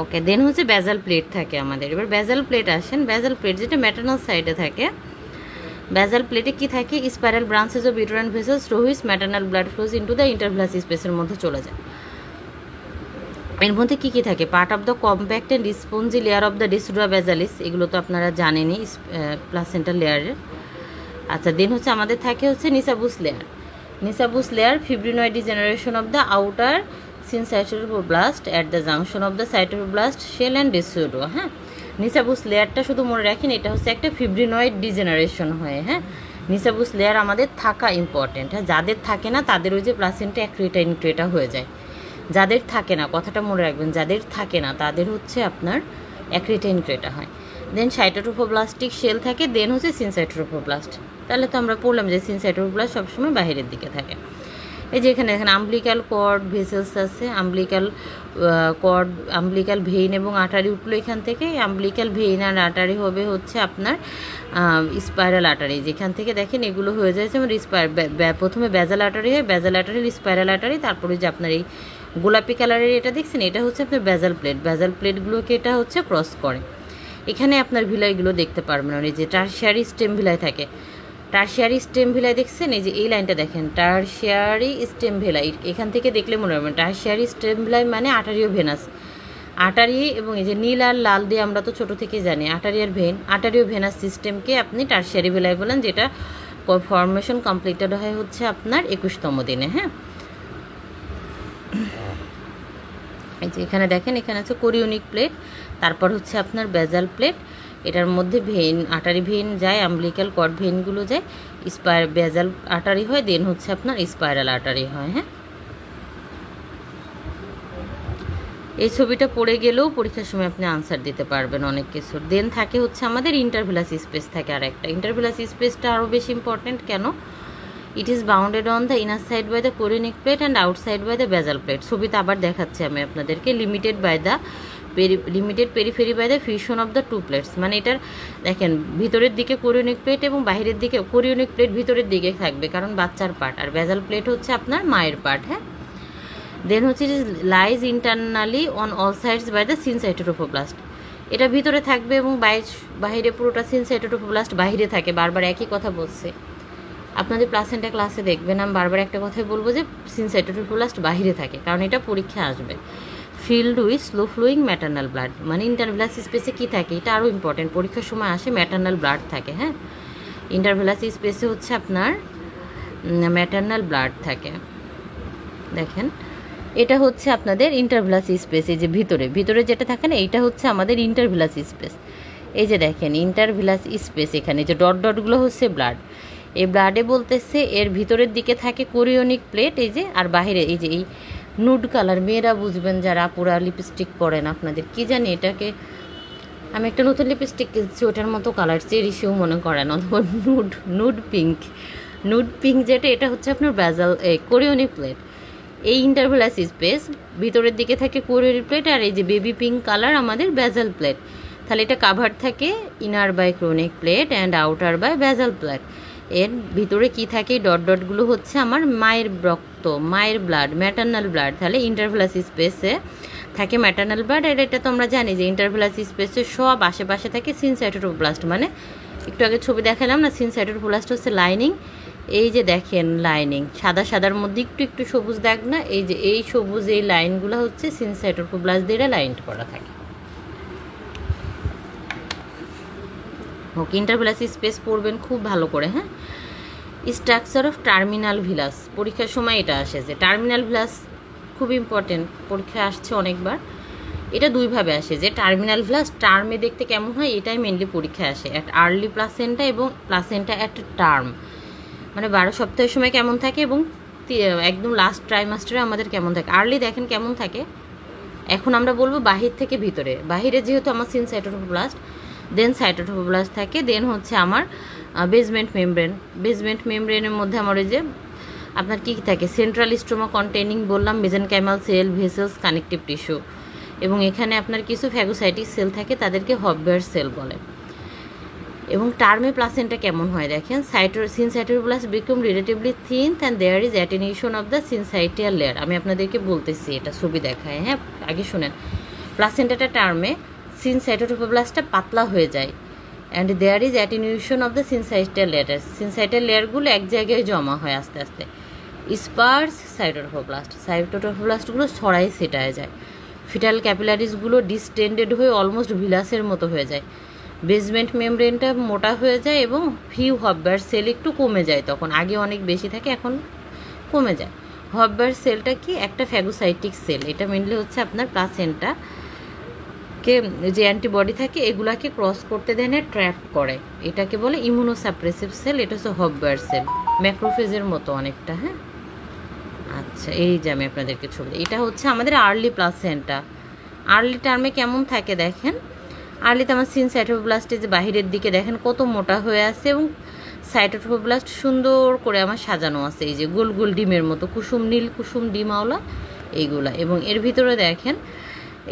ওকে, দেন হচ্ছে বেজাল প্লেট থাকে আমাদের। এবার বেজাল প্লেট আসেন। বেজাল প্লেট যেটা ম্যাটার্নাল সাইডে থাকে। বেজাল প্লেটে কি থাকে? Spiral branches of uterine vessels through which maternal blood flows into the intervillous স্পেসের মধ্যে চলে যায়। এর মধ্যে কি কি থাকে? Part of the compact and spongy layer of the decidua basalis, এগুলো তো আপনারা জানেনই প্লাসেন্টাল লেয়ারের। আচ্ছা, দেন হচ্ছে আমাদের থাকে হচ্ছে Nitabuch's layer, fibrinoid degeneration of the outer syncytioplast at the junction of the cytoplast shell and decidua. হ্যাঁ, নিসাবুস লেয়ারটা শুধু মনে রাখেন, এটা হচ্ছে একটা ফিব্রিনয়েড ডিজেনারেশন হয়। হ্যাঁ, নিসাবুস লেয়ার আমাদের থাকা ইম্পর্টেন্ট। হ্যাঁ, যাদের থাকে না তাদের ওই যে প্লাসেন্টা অ্যাক্রিটা ইনক্রেটা হয়ে যায়। যাদের থাকে না, কথাটা মনে রাখবেন, যাদের থাকে না তাদের হচ্ছে আপনার অ্যাক্রিটা ইনক্রেটা হয়। দেন সাইটোট্রোফোব্লাস্টিক শেল থাকে, দেন হচ্ছে সিনসাইটোট্রোফোব্লাস্ট। তাহলে তো আমরা পড়লাম যে সিনসাইটোপ্লাস্ট সবসময় বাহিরের দিকে থাকে। এই যে এখানে দেখেন আম্বলিক্যাল কর্ড ভেসেলস আছে, আম্বলিক্যাল ভেইন এবং আটারি উঠলো এখান থেকে। আম্বলিক্যাল ভেইন আর আটারি হবে হচ্ছে আপনার স্পাইরাল আটারি, যেখান থেকে দেখেন এগুলো হয়ে যায় যেমন প্রথমে বেজাল আটারি হয়, বেজাল আটারি, স্পাইরাল আটারি, তারপরে যে আপনার এই গোলাপি কালারের এটা দেখছেন, এটা হচ্ছে আপনার বেজাল প্লেটগুলোকে এটা হচ্ছে ক্রস করে। এখানে আপনার ভিলাইগুলো দেখতে পারবেন, এই যে টারশিয়ারি স্টেম ভিলাই থাকে। টারশিয়ারি স্টেম ভিলাই দেখছেন, এই যে এই লাইনটা দেখেন, টারশিয়ারি স্টেম ভিলাই, এখান থেকে দেখলে মনে রাখবেন টারশিয়ারি স্টেম ভিলাই মানে আটারিও ভেনাস। আটারি এবং এই যে নীল আর লাল দিয়ে আমরা তো ছোটো থেকে জানি আটারি আর ভেন, আটারিও ভেনাস সিস্টেমকে আপনি টারশিয়ারি ভিলাই বলেন, যেটা ফর্মেশন কমপ্লিটেড হয় হচ্ছে আপনার 21তম দিনে। হ্যাঁ, এই যে এখানে দেখেন, এখানে আছে কোরিওনিক প্লেট, তারপর হচ্ছে আপনার বেজাল প্লেট, এটার মধ্যে ভেইন, আটারি ভেইন যায়, অ্যাম্বলিক্যাল কর্ড ভেইনগুলো যায়, বেজাল আটারি হয়, দেন হচ্ছে আপনার স্পাইরাল আটারি হয়। হ্যাঁ, এই ছবিটা পড়ে গেলেও পরীক্ষার সময় আপনি আনসার দিতে পারবেন অনেক কিছু। দেন থাকে হচ্ছে আমাদের ইন্টারভিলাস স্পেস থাকে আর একটা। ইন্টারভিলাস স্পেসটা আরও বেশি ইম্পর্টেন্ট কেন? It is bounded on the inner side by the chorionic plate and outside by the basal plate. ছবিতে আবার দেখাচ্ছি আমি আপনাদেরকে। Limited periphery by the fusion of the two plates. মানে এটার দেখেন, ভিতরের দিকে কোরিওনিক প্লেট এবং বাহিরের দিকে, কোরিওনিক প্লেট ভিতরের দিকে থাকবে কারণ বাচ্চার পার্ট, আর বেজাল প্লেট হচ্ছে আপনার মায়ের পার্ট। হ্যাঁ, দেন হচ্ছে lies internally on all sides by the syncytiotrophoblast. এটা ভিতরে থাকবে এবং বাইরে পুরোটা সিনসাইটোট্রোফোব্লাস্ট বাইরে থাকে। বারবার একই কথা বলছে, আপনাদের প্লাসেন্টা ক্লাসে দেখবেন আমি বারবার একটা কথাই বলবো যে সিনসাইটোট্রোফোব্লাস্ট বাইরে থাকে, কারণ এটা পরীক্ষা আসবে। Filled with slow flowing maternal blood, মানে ইন্টারভিলাস স্পেসে কী থাকে, এটা আরও ইম্পর্টেন্ট, পরীক্ষার সময় আসে ম্যাটার্নাল ব্লাড থাকে। হ্যাঁ, ইন্টারভিলাস স্পেসে হচ্ছে আপনার ম্যাটার্নাল ব্লাড থাকে। দেখেন, এটা হচ্ছে আপনাদের ইন্টারভিলাস স্পেস। এই যে ভিতরে যেটা থাকে না, এইটা হচ্ছে আমাদের ইন্টারভিলাস স্পেস। এই যে দেখেন ইন্টারভিলাস স্পেস, এখানে যে ডটগুলো হচ্ছে ব্লাড। এই ব্লাডে বলতেছে এর ভিতরের দিকে থাকে কোরিওনিক প্লেট, এই যে, আর বাহিরে এই যে এই নুড কালার, মেয়েরা বুঝবেন যারা পুরা লিপস্টিক পরেন, আপনাদের কি জানি এটাকে, আমি একটা নতুন লিপস্টিক কিনছি, ওটার মতো কালার চেরিশিও মনে করেন, অথবা নুড পিঙ্ক যেটা, এটা হচ্ছে আপনার বেজাল কোরিওনিক প্লেট। এই ইন্টারভিলাস স্পেস ভিতরের দিকে থাকে কোরিওনিক প্লেট, আর এই যে বেবি পিঙ্ক কালার আমাদের বেজাল প্লেট। তাহলে এটা কাভার থাকে inner by chorionic plate and outer by basal plate. এর ভিতরে কি থাকে, ডটগুলো হচ্ছে আমার মায়ের রক্ত, মায়ের ব্লাড, ম্যাটার্নাল ব্লাড। তাহলে ইন্টারভিলাস স্পেসে থাকে ম্যাটার্নাল ব্লাড। আর এটা তো আমরা জানি যে ইন্টারভিলাস স্পেসে সব আশেপাশে থাকে সিনসাইটোট্রোফোব্লাস্ট, মানে একটু আগে ছবি দেখালাম না, সিনসাইটোট্রোফোব্লাস্ট হচ্ছে লাইনিং। এই যে দেখেন লাইনিং, সাদার মধ্যে একটু সবুজ দাগ না, এই যে এই সবুজ এই লাইনগুলো হচ্ছে সিনসাইটোট্রোফোব্লাস্ট দিয়ে লাইন করা থাকে। ওকে, ইন্টারভিলাস স্পেস পড়বেন খুব ভালো করে। হ্যাঁ, স্ট্রাকচার অফ টার্মিনাল ভিলাস, পরীক্ষার সময় এটা আসে যে টার্মিনাল ভিলাস খুব ইম্পর্টেন্ট, পরীক্ষায় আসছে অনেকবার। এটা দুইভাবে আসে, যে টার্মিনাল ভিলাস টার্মে দেখতে কেমন হয়, এটাই মেনলি পরীক্ষায় আসে। অ্যাট আর্লি প্লাসেন্টা এবং প্লাসেন্টা অ্যাট টার্ম, মানে 12 সপ্তাহের সময় কেমন থাকে এবং একদম লাস্ট ট্রাইমাস্টারে আমাদের কেমন থাকে। আর্লি দেখেন কেমন থাকে। এখন আমরা বলবো বাহির থেকে ভিতরে। বাহিরে যেহেতু আমার সিনসাইটোট্রোফোব্লাস্ট, দেন সাইটোট্রোফোব্লাস্ট থাকে, দেন হচ্ছে আমার বেসমেন্ট মেমব্রেনের মধ্যে আমার ওই যে আপনার কী থাকে, সেন্ট্রাল স্ট্রোমা কন্টেনিং বললাম, মেজেনকাইমাল সেল, ভেসেলস, কানেকটিভ টিস্যু, এবং এখানে আপনার কিছু ফ্যাগোসাইটিক সেল থাকে, তাদেরকে হববেয়ার সেল বলে। এবং টার্মে প্লাসেন্টা কেমন হয় দেখেন, syncytiotrophoblast become relatively thin and there is attenuation of the syncytial layer. আমি আপনাদেরকে বলতেছি, এটা ছবি দেখায়। হ্যাঁ, আগে শুনেন, প্লাসেন্টাটা টার্মে, সিনসাইটোট্রোফোব্লাস্টটা পাতলা হয়ে যায়, and there is attenuation of the syncytial layer. Syncytial লেয়ারগুলো এক জায়গায় জমা হয় আস্তে আস্তে। স্পার্স সাইটোট্রোফোব্লাস্টগুলো ছড়াই ছিটায় যায়। ফিটাল ক্যাপিলারিসগুলো ডিস্টেন্ডেড হয়ে অলমোস্ট ভিলাসের মতো হয়ে যায়। বেসমেন্ট মেমব্রেনটা মোটা হয়ে যায় এবং ফিউ হববেয়ার সেল একটু কমে যায়, তখন আগে অনেক বেশি থাকে, এখন কমে যায়। হববেয়ার সেলটা কি, একটা ফ্যাগোসাইটিক সেল, এটা মেনলি হচ্ছে আপনার প্লাসেন্টা কে যে অ্যান্টিবডি থাকে এগুলাকে ক্রস করতে দেয় না, ট্র্যাপ করে, এটাকে বলে ইমিউনোসাপ্রেসিভ সেল। এটা হচ্ছে হববেয়ার সেল, ম্যাক্রোফেজের মতো অনেকটা। হ্যাঁ, আচ্ছা, এই যে আমি আপনাদেরকে ছবি, এটা হচ্ছে আমাদের আর্লি প্লাসেন্টা। আর্লি টার্মে কেমন থাকে দেখেন, আর্লিতে আমার সিনসাইটোফোব্লাস্টে যে বাহিরের দিকে দেখেন কত মোটা হয়ে আছে, এবং সাইটোট্রোফোব্লাস্ট সুন্দর করে আমার সাজানো আছে, এই যে গোল গোল ডিমের মতো, নীল কুসুম ডিমাওলা এইগুলা। এবং এর ভিতরে দেখেন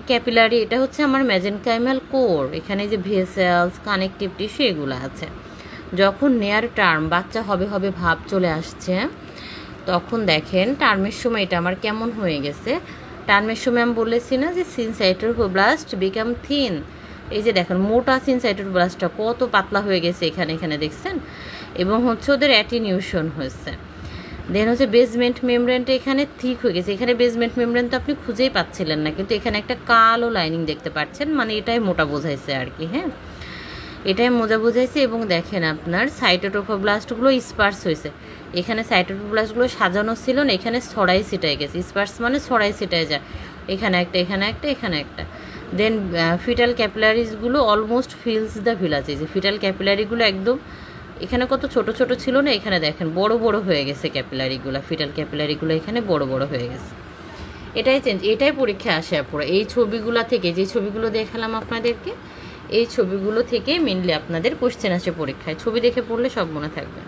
ক্যাপিলারি, এটা হচ্ছে আমার মেজেনকাইমাল কোর, এখানে যে ভেসেলস, কানেকটিভ টিস্যু এগুলো আছে। যখন নেয়ার টার্ম, বাচ্চা হবে ভাব চলে আসছে, তখন দেখেন টার্মের সময় এটা আমার কেমন হয়ে গেছে। টার্মের সময় আমি বলেছি না যে সিনসাইটোফোব্লাস্ট বিকাম থিন, এই যে দেখেন মোটা সিনসাইটোফোব্লাস্টটা কত পাতলা হয়ে গেছে এখানে দেখছেন, এবং হচ্ছে ওদের অ্যাটিনিউশন হয়েছে। দেন হচ্ছে বেসমেন্ট মেমব্রেনটা এখানে থিক হয়ে গেছে। এখানে বেসমেন্ট মেমব্রেন তো আপনি খুঁজেই পাচ্ছিলেন না, কিন্তু এখানে একটা কালো লাইনিং দেখতে পাচ্ছেন, মানে এটাই মোটা বোঝাইছে আর কি। হ্যাঁ, এটাই মজা বোঝাইছে। এবং দেখেন আপনার সাইটোটোফোব্লাস্টগুলো স্পার্স হয়েছে, এখানে সাইটোটোফোব্লাস্টগুলো সাজানো ছিল না, এখানে ছড়াই ছিটাই গেছে। স্পার্স মানে ছড়াই ছিটাই যায়, এখানে একটা, এখানে একটা, এখানে একটা। দেন ফিটাল ক্যাপিলারিজগুলো অলমোস্ট ফিলস দ্য ভিলাজ। এই যে ফিটাল ক্যাপিলারিগুলো একদম এখানে কত ছোট ছোট ছিল না, এখানে দেখেন বড় বড় হয়ে গেছে ক্যাপিলারিগুলো, ফিটাল ক্যাপিলারিগুলো এখানে বড় বড় হয়ে গেছে। এটাই চেঞ্জ, এটাই পরীক্ষা আসে পুরো। এই ছবিগুলো থেকে, যে ছবিগুলো দেখালাম আপনাদেরকে, এই ছবিগুলো থেকে মেনলি আপনাদের কোশ্চেন আসে পরীক্ষায়। ছবি দেখে পড়লে সব মনে থাকবে।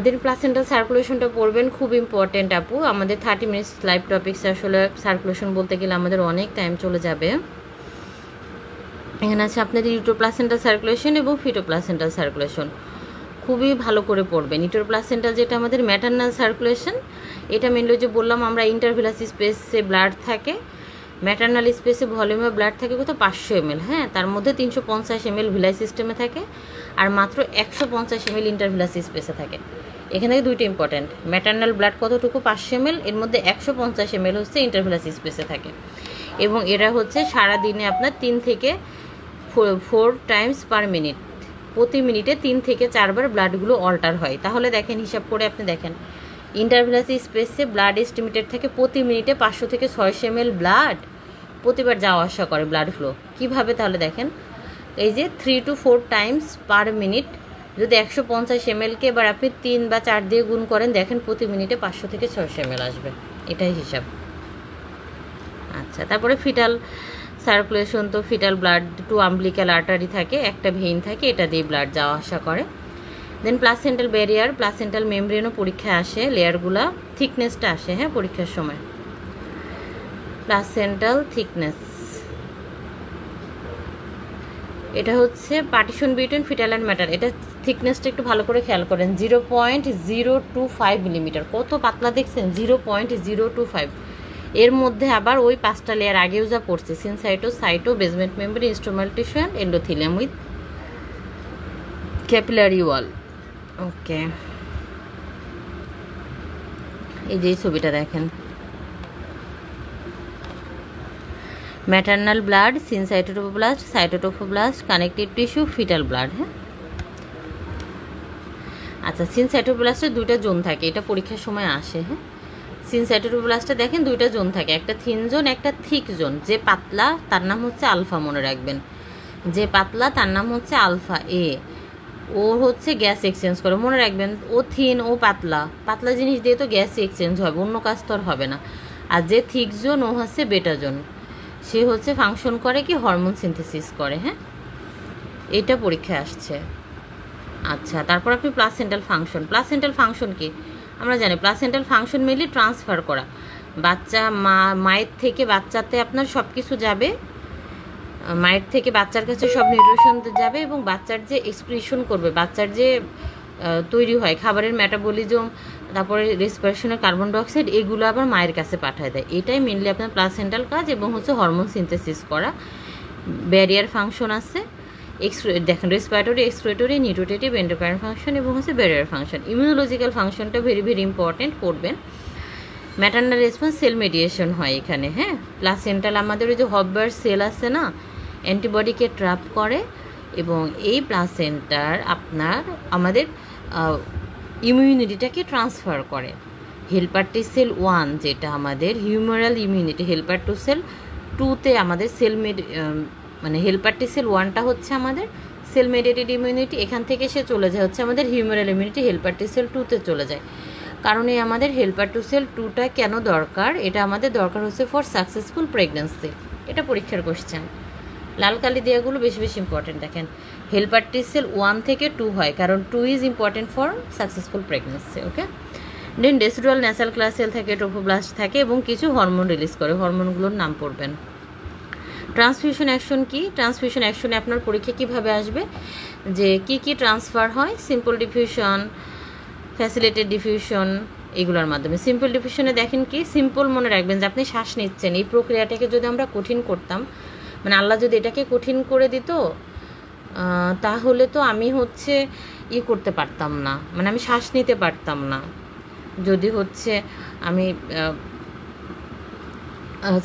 দেন প্লাসেন্টাল সার্কুলেশনটা পড়বেন, খুব ইম্পর্টেন্ট আপু। আমাদের 30 মিনিটস লাইভ টপিক্স, আসলে সার্কুলেশন বলতে গেলে আমাদের অনেক টাইম চলে যাবে। এখানে আছে আপনাদের ইউটোপ্লাসেন্টাল সার্কুলেশন এবং ফিটোপ্লাসেন্টাল সার্কুলেশন, খুবই ভালো করে পড়বেন। ইউটোপ্লাসেন্টাল যেটা আমাদের ম্যাটারনাল সার্কুলেশন, এটা মেনলি যে বললাম আমরা ইন্টারভিলাস স্পেসে ব্লাড থাকে, ম্যাটারনাল স্পেসে ভলিউম অফ ব্লাড থাকে কত 500 ml, হ্যাঁ, তার মধ্যে 350 ml ভিলাই সিস্টেমে থাকে আর মাত্র 150 ml ইন্টারভিলাস স্পেসে থাকে। এখান থেকে দুইটা ইম্পর্টেন্ট, ম্যাটারনাল ব্লাড কতটুকু 500 ml, এর মধ্যে 150 ml হচ্ছে ইন্টারভিলাস স্পেসে থাকে। এবং এরা হচ্ছে সারাদিনে আপনার 3 থেকে 4 টাইমস পার মিনিট, প্রতি মিনিটে 3 থেকে 4 বার ব্লাডগুলো অল্টার হয়। তাহলে দেখেন, হিসাব করে আপনি দেখেন, ইন্টারভিলাস স্পেসে ব্লাড এস্টিমেটেড থাকে প্রতি মিনিটে 500 থেকে 600 ml ব্লাড প্রতিবার যাওয়া আসা করে ব্লাড ফ্লো। কীভাবে তাহলে দেখেন, এই যে 3 to 4 টাইমস পার মিনিট, যদি 150 ml-কে এবার আপনি 3 বা 4 দিয়ে গুণ করেন, দেখেন প্রতি মিনিটে 500 থেকে 600 ml আসবে, এটাই হিসাব। আচ্ছা, তারপরে ফিটাল সার্কুলেশন, তো ফিটাল ব্লাড টু আম্বলিক্যাল আর্টারি থাকে, একটা ভেইন থাকে, এটা দিয়ে ব্লাড যাওয়া আসা করে। দেন প্লাসেন্টাল ব্যারিয়ার, প্লাসেন্টাল মেমব্রেনও পরীক্ষায় আসে, লেয়ারগুলা থিকনেসটা আসে, হ্যাঁ, পরীক্ষার সময়। প্লাসেন্টাল থিকনেস, এটা হচ্ছে partition between fetal and matter. এটা থিকনেসটা একটু ভালো করে খেয়াল করেন, 0.025 মিলিমিটার, কত পাতলা দেখছেন, 0.025। এর মধ্যে আবার ওই 5টা লেয়ার আগেও যা পড়ছে, syncytio, cyto, basement membrane, stromal tissue and endothelium with capillary wall. Okay, এই যে ছবিটা দেখেন, maternal blood, syncytiotrophoblast, cytotrophoblast, connective tissue, fetal blood, হ্যাঁ। আচ্ছা, সিনসাইটোপ্লাস্টে 2টা জোন থাকে, এটা পরীক্ষার সময় আসে, হ্যাঁ। সিনসাইটোপ্লাস্টে দেখেন 2টা জোন থাকে, একটা থিন জোন, একটা থিক জোন। যে পাতলা তার নাম হচ্ছে আলফা, মনে রাখবেন, যে পাতলা তার নাম হচ্ছে আলফা এ। ও হচ্ছে গ্যাস এক্সচেঞ্জ করে, মনে রাখবেন, ও থিন, ও পাতলা, পাতলা জিনিস দিয়ে তো গ্যাস এক্সচেঞ্জ হবে, অন্য কাজ তো আর হবে না। আর যে থিক জোন, ও হচ্ছে বেটা জোন, সে হচ্ছে ফাংশন করে কি, হরমোন সিনথেসিস করে, হ্যাঁ, এটা পরীক্ষায় আসছে। আচ্ছা, তারপর আপনি প্লাসেন্টাল ফাংশন, প্লাসেন্টাল ফাংশন কি আমরা জানি, প্লাসেন্টাল ফাংশন মেনলি ট্রান্সফার করা, বাচ্চা মায়ের থেকে বাচ্চাতে আপনার সব কিছু যাবে, মায়ের থেকে বাচ্চার কাছে সব নিউট্রিশন যাবে, এবং বাচ্চার যে এক্সক্রিশন করবে, বাচ্চার যে তৈরি হয় খাবারের মেটাবলিজম, তারপরে রেসপিরেশনের কার্বন ডাইঅক্সাইড, এগুলো আবার মায়ের কাছে পাঠায় দেয়। এটাই মেনলি আপনার প্লাসেন্টাল কাজ, এবং হচ্ছে হরমোন সিনথেসিস করা। ব্যারিয়ার ফাংশন আছে, দেখেন, respiratory, excretory, nutritive, endocrine function, এবং হচ্ছে ব্যারিয়ার ফাংশন। ইমিউনোলজিক্যাল ফাংশনটা ভেরি ভেরি ইম্পর্টেন্ট, পড়বেন। ম্যাটারনাল রেসপন্স, সেল মেডিয়েশন হয় এখানে, হ্যাঁ। প্লাসেন্টাল আমাদের ওই যে হববার সেল আছে না, অ্যান্টিবডিকে ট্র্যাপ করে, এবং এই প্লাসেন্টার আপনার আমাদের ইমিউনিটিটাকে ট্রান্সফার করে। হেল্পার টি সেল 1 যেটা আমাদের humoral immunity, helper two cell 2-তে আমাদের মানে হেল্পার টি সেল 1টা হচ্ছে আমাদের সেল মেডিয়েটেড ইমিউনিটি, এখান থেকে সে চলে যায় হচ্ছে আমাদের humoral immunity, helper T cell 2-তে চলে যায়। কারণ এই আমাদের হেল্পার টু সেল 2টা কেন দরকার, এটা আমাদের দরকার হচ্ছে ফর সাকসেসফুল প্রেগনেন্সি, এটা পরীক্ষার কোশ্চেন। লাল কালি দেওয়াগুলো বেশি বেশি ইম্পর্টেন্ট, দেখেন, হেল্পার টি সেল 1 থেকে 2 হয়, কারণ 2 is important for successful pregnancy, okay. Then decidual nasal class cell থাকে, ট্রোফোব্লাস্ট থাকে, এবং কিছু হরমোন রিলিজ করে, হরমোনগুলোর নাম পড়বেন। ট্রান্সফিউশন অ্যাকশন কি, ট্রান্সফিউশন অ্যাকশনে আপনার পরীক্ষা কিভাবে আসবে, যে কি কি ট্রান্সফার হয়, সিম্পল ডিফিউশন, ফ্যাসিলিটেড ডিফিউশন, এগুলোর মাধ্যমে। সিম্পল ডিফিউশনে দেখেন কি, সিম্পল মনে রাখবেন যে আপনি শ্বাস নিচ্ছেন, এই প্রক্রিয়াটাকে যদি আমরা কঠিন করতাম, মানে আল্লাহ যদি এটাকে কঠিন করে দিত, তাহলে তো আমি হচ্ছে করতে পারতাম না, মানে আমি শ্বাস নিতে পারতাম না। যদি হচ্ছে আমি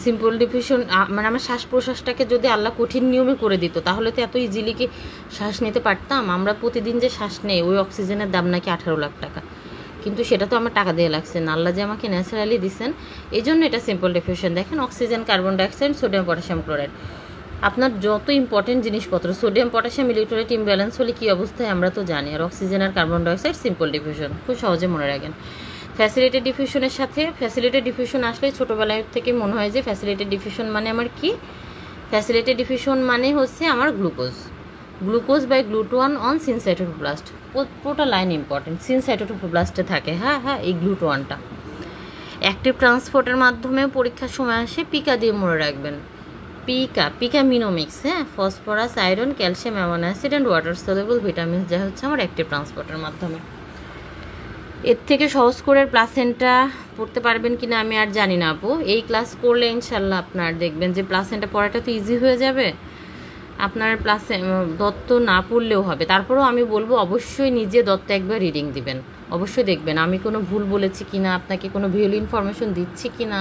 সিম্পল ডিফিউশন মানে আমার শ্বাস প্রশ্বাসটাকে যদি আল্লাহ কঠিন নিয়মে করে দিত তাহলে তো এত ইজিলি কি শ্বাস নিতে পারতাম। আমরা প্রতিদিন যে শ্বাস নেই ওই অক্সিজেনের দাম নাকি 18 লাখ টাকা, কিন্তু সেটা তো আমার টাকা দিয়ে লাগছে না, আল্লাহ যে আমাকে ন্যাচারালি দিচ্ছেন এই জন্য এটা সিম্পল ডিফিউশন। দেখেন oxygen, carbon dioxide, sodium potassium chloride, আপনার যত ইম্পর্টেন্ট জিনিসপত্র সোডিয়াম পটাশিয়াম ইলেকট্রোলাইট ইমব্যালেন্স হলে কী অবস্থায় আমরা তো জানি। আর অক্সিজেন আর কার্বন ডাইঅক্সাইড সিম্পল ডিফিউশন, খুব সহজে মনে রাখেন। ফ্যাসিলিটেড ডিফিউশনের সাথে ফ্যাসিলিটেড ডিফিউশন আসলে ছোটোবেলায় থেকে মনে হয় যে ফ্যাসিলিটেড ডিফিউশন মানে আমার কি, ফ্যাসিলিটেড ডিফিউশন মানে হচ্ছে আমার গ্লুকোজ বাই গ্লুটোয়ান অন সিনসাইটোটোপ্লাস্ট, পুরোটা লাইন ইম্পর্টেন্ট, সিনসাইটোটোপ্লাস্টে থাকে। হ্যাঁ এই গ্লুটোয়ানটা অ্যাক্টিভ ট্রান্সপোর্টের মাধ্যমে পরীক্ষার সময় আসে, পিকা দিয়ে মনে রাখবেন, পিকা মিনোমিক্স, হ্যাঁ phosphorus, iron, calcium, amino acid and water soluble vitamins যা হচ্ছে আমার অ্যাক্টিভ ট্রান্সপোর্টের মাধ্যমে। এর থেকে সহজ করে প্লাসেন্টা পড়তে পারবেন কিনা আমি আর জানি না আপু, এই ক্লাস করলে ইনশাল্লাহ আপনার দেখবেন যে প্লাসেন্টা পড়াটা তো ইজি হয়ে যাবে, আপনার দত্ত না পড়লেও হবে। তারপরেও আমি বলবো অবশ্যই নিজে দত্ত একবার রিডিং দিবেন, অবশ্যই দেখবেন আমি কোনো ভুল বলেছি কিনা, আপনাকে কোনো ভুল ইনফরমেশন দিচ্ছি কিনা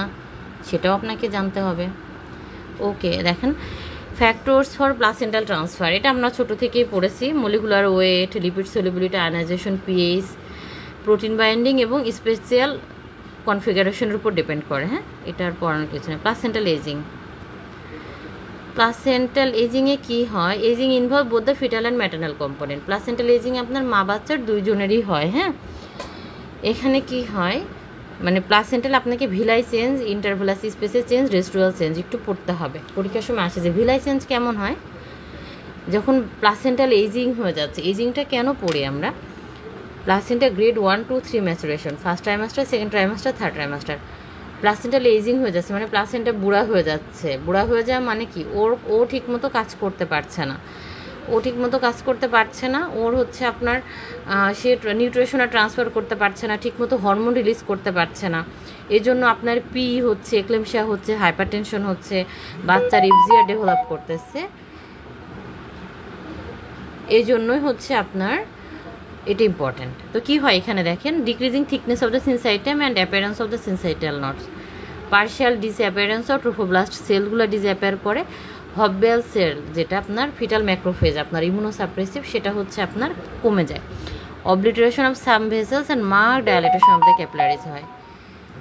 সেটাও আপনাকে জানতে হবে। ওকে দেখেন ফ্যাক্টরস ফর প্লাসেন্টাল ট্রান্সফার, এটা আমরা ছোটো থেকেই পড়েছি, molecular weight, lipid solubility, ionisation, pH, protein binding এবং স্পেশাল কনফিগারেশনের উপর ডিপেন্ড করে। হ্যাঁ এটা আর পড়ানোর কিছু নেই। প্লাসেন্টাল এজিংয়ে কী হয়, ageing involve both the fetal and maternal component, placental ageing আপনার মা বাচ্চার দুইজনেরই হয়। হ্যাঁ এখানে কি হয় মানে প্লাসেন্টাল আপনাকে ভিলাই চেঞ্জ, ইন্টারভেলাস স্পেসে চেঞ্জ, রেস্টুরাল চেঞ্জ একটু পড়তে হবে, পরীক্ষার সময় আসে যে ভিলাই চেঞ্জ কেমন হয় যখন প্লাসেন্টাল এজিং হয়ে যাচ্ছে। এজিংটা কেন পড়ি আমরা, placenta grade 1, 2, 3 maturation, first trimester, second trimester, third trimester, placental ageing হয়ে যাচ্ছে মানে প্লাসেন্টা বুড়া হয়ে যাচ্ছে। বুড়া হয়ে যাওয়া মানে কি, ও ঠিকমতো কাজ করতে পারছে না, ওর হচ্ছে আপনার সে নিউট্রিশনে ট্রান্সফার করতে পারছে না, ঠিকমতো হরমোন রিলিজ করতে পারছে না, এই জন্য আপনার পি হচ্ছে, এক্লেমশিয়া হচ্ছে, হাইপারটেনশন হচ্ছে, বাচ্চার ইপজিয়া ডেভেলপ করতেছে, এই জন্যই হচ্ছে আপনার এটা ইম্পর্ট্যান্ট। তো কী হয় এখানে দেখেন, decreasing thickness of the syncytium and appearance of the syncytial knots, partial disappearance of trophoblast সেলগুলো ডিসঅ্যাপিয়ার করে, হববেল সেল যেটা আপনার ফিটাল ম্যাক্রোফেজ আপনার ইমিউনোসাপ্রেসিভ সেটা হচ্ছে আপনার কমে যায়, obliteration of some vessels and mark dilatation of the capillaries হয়,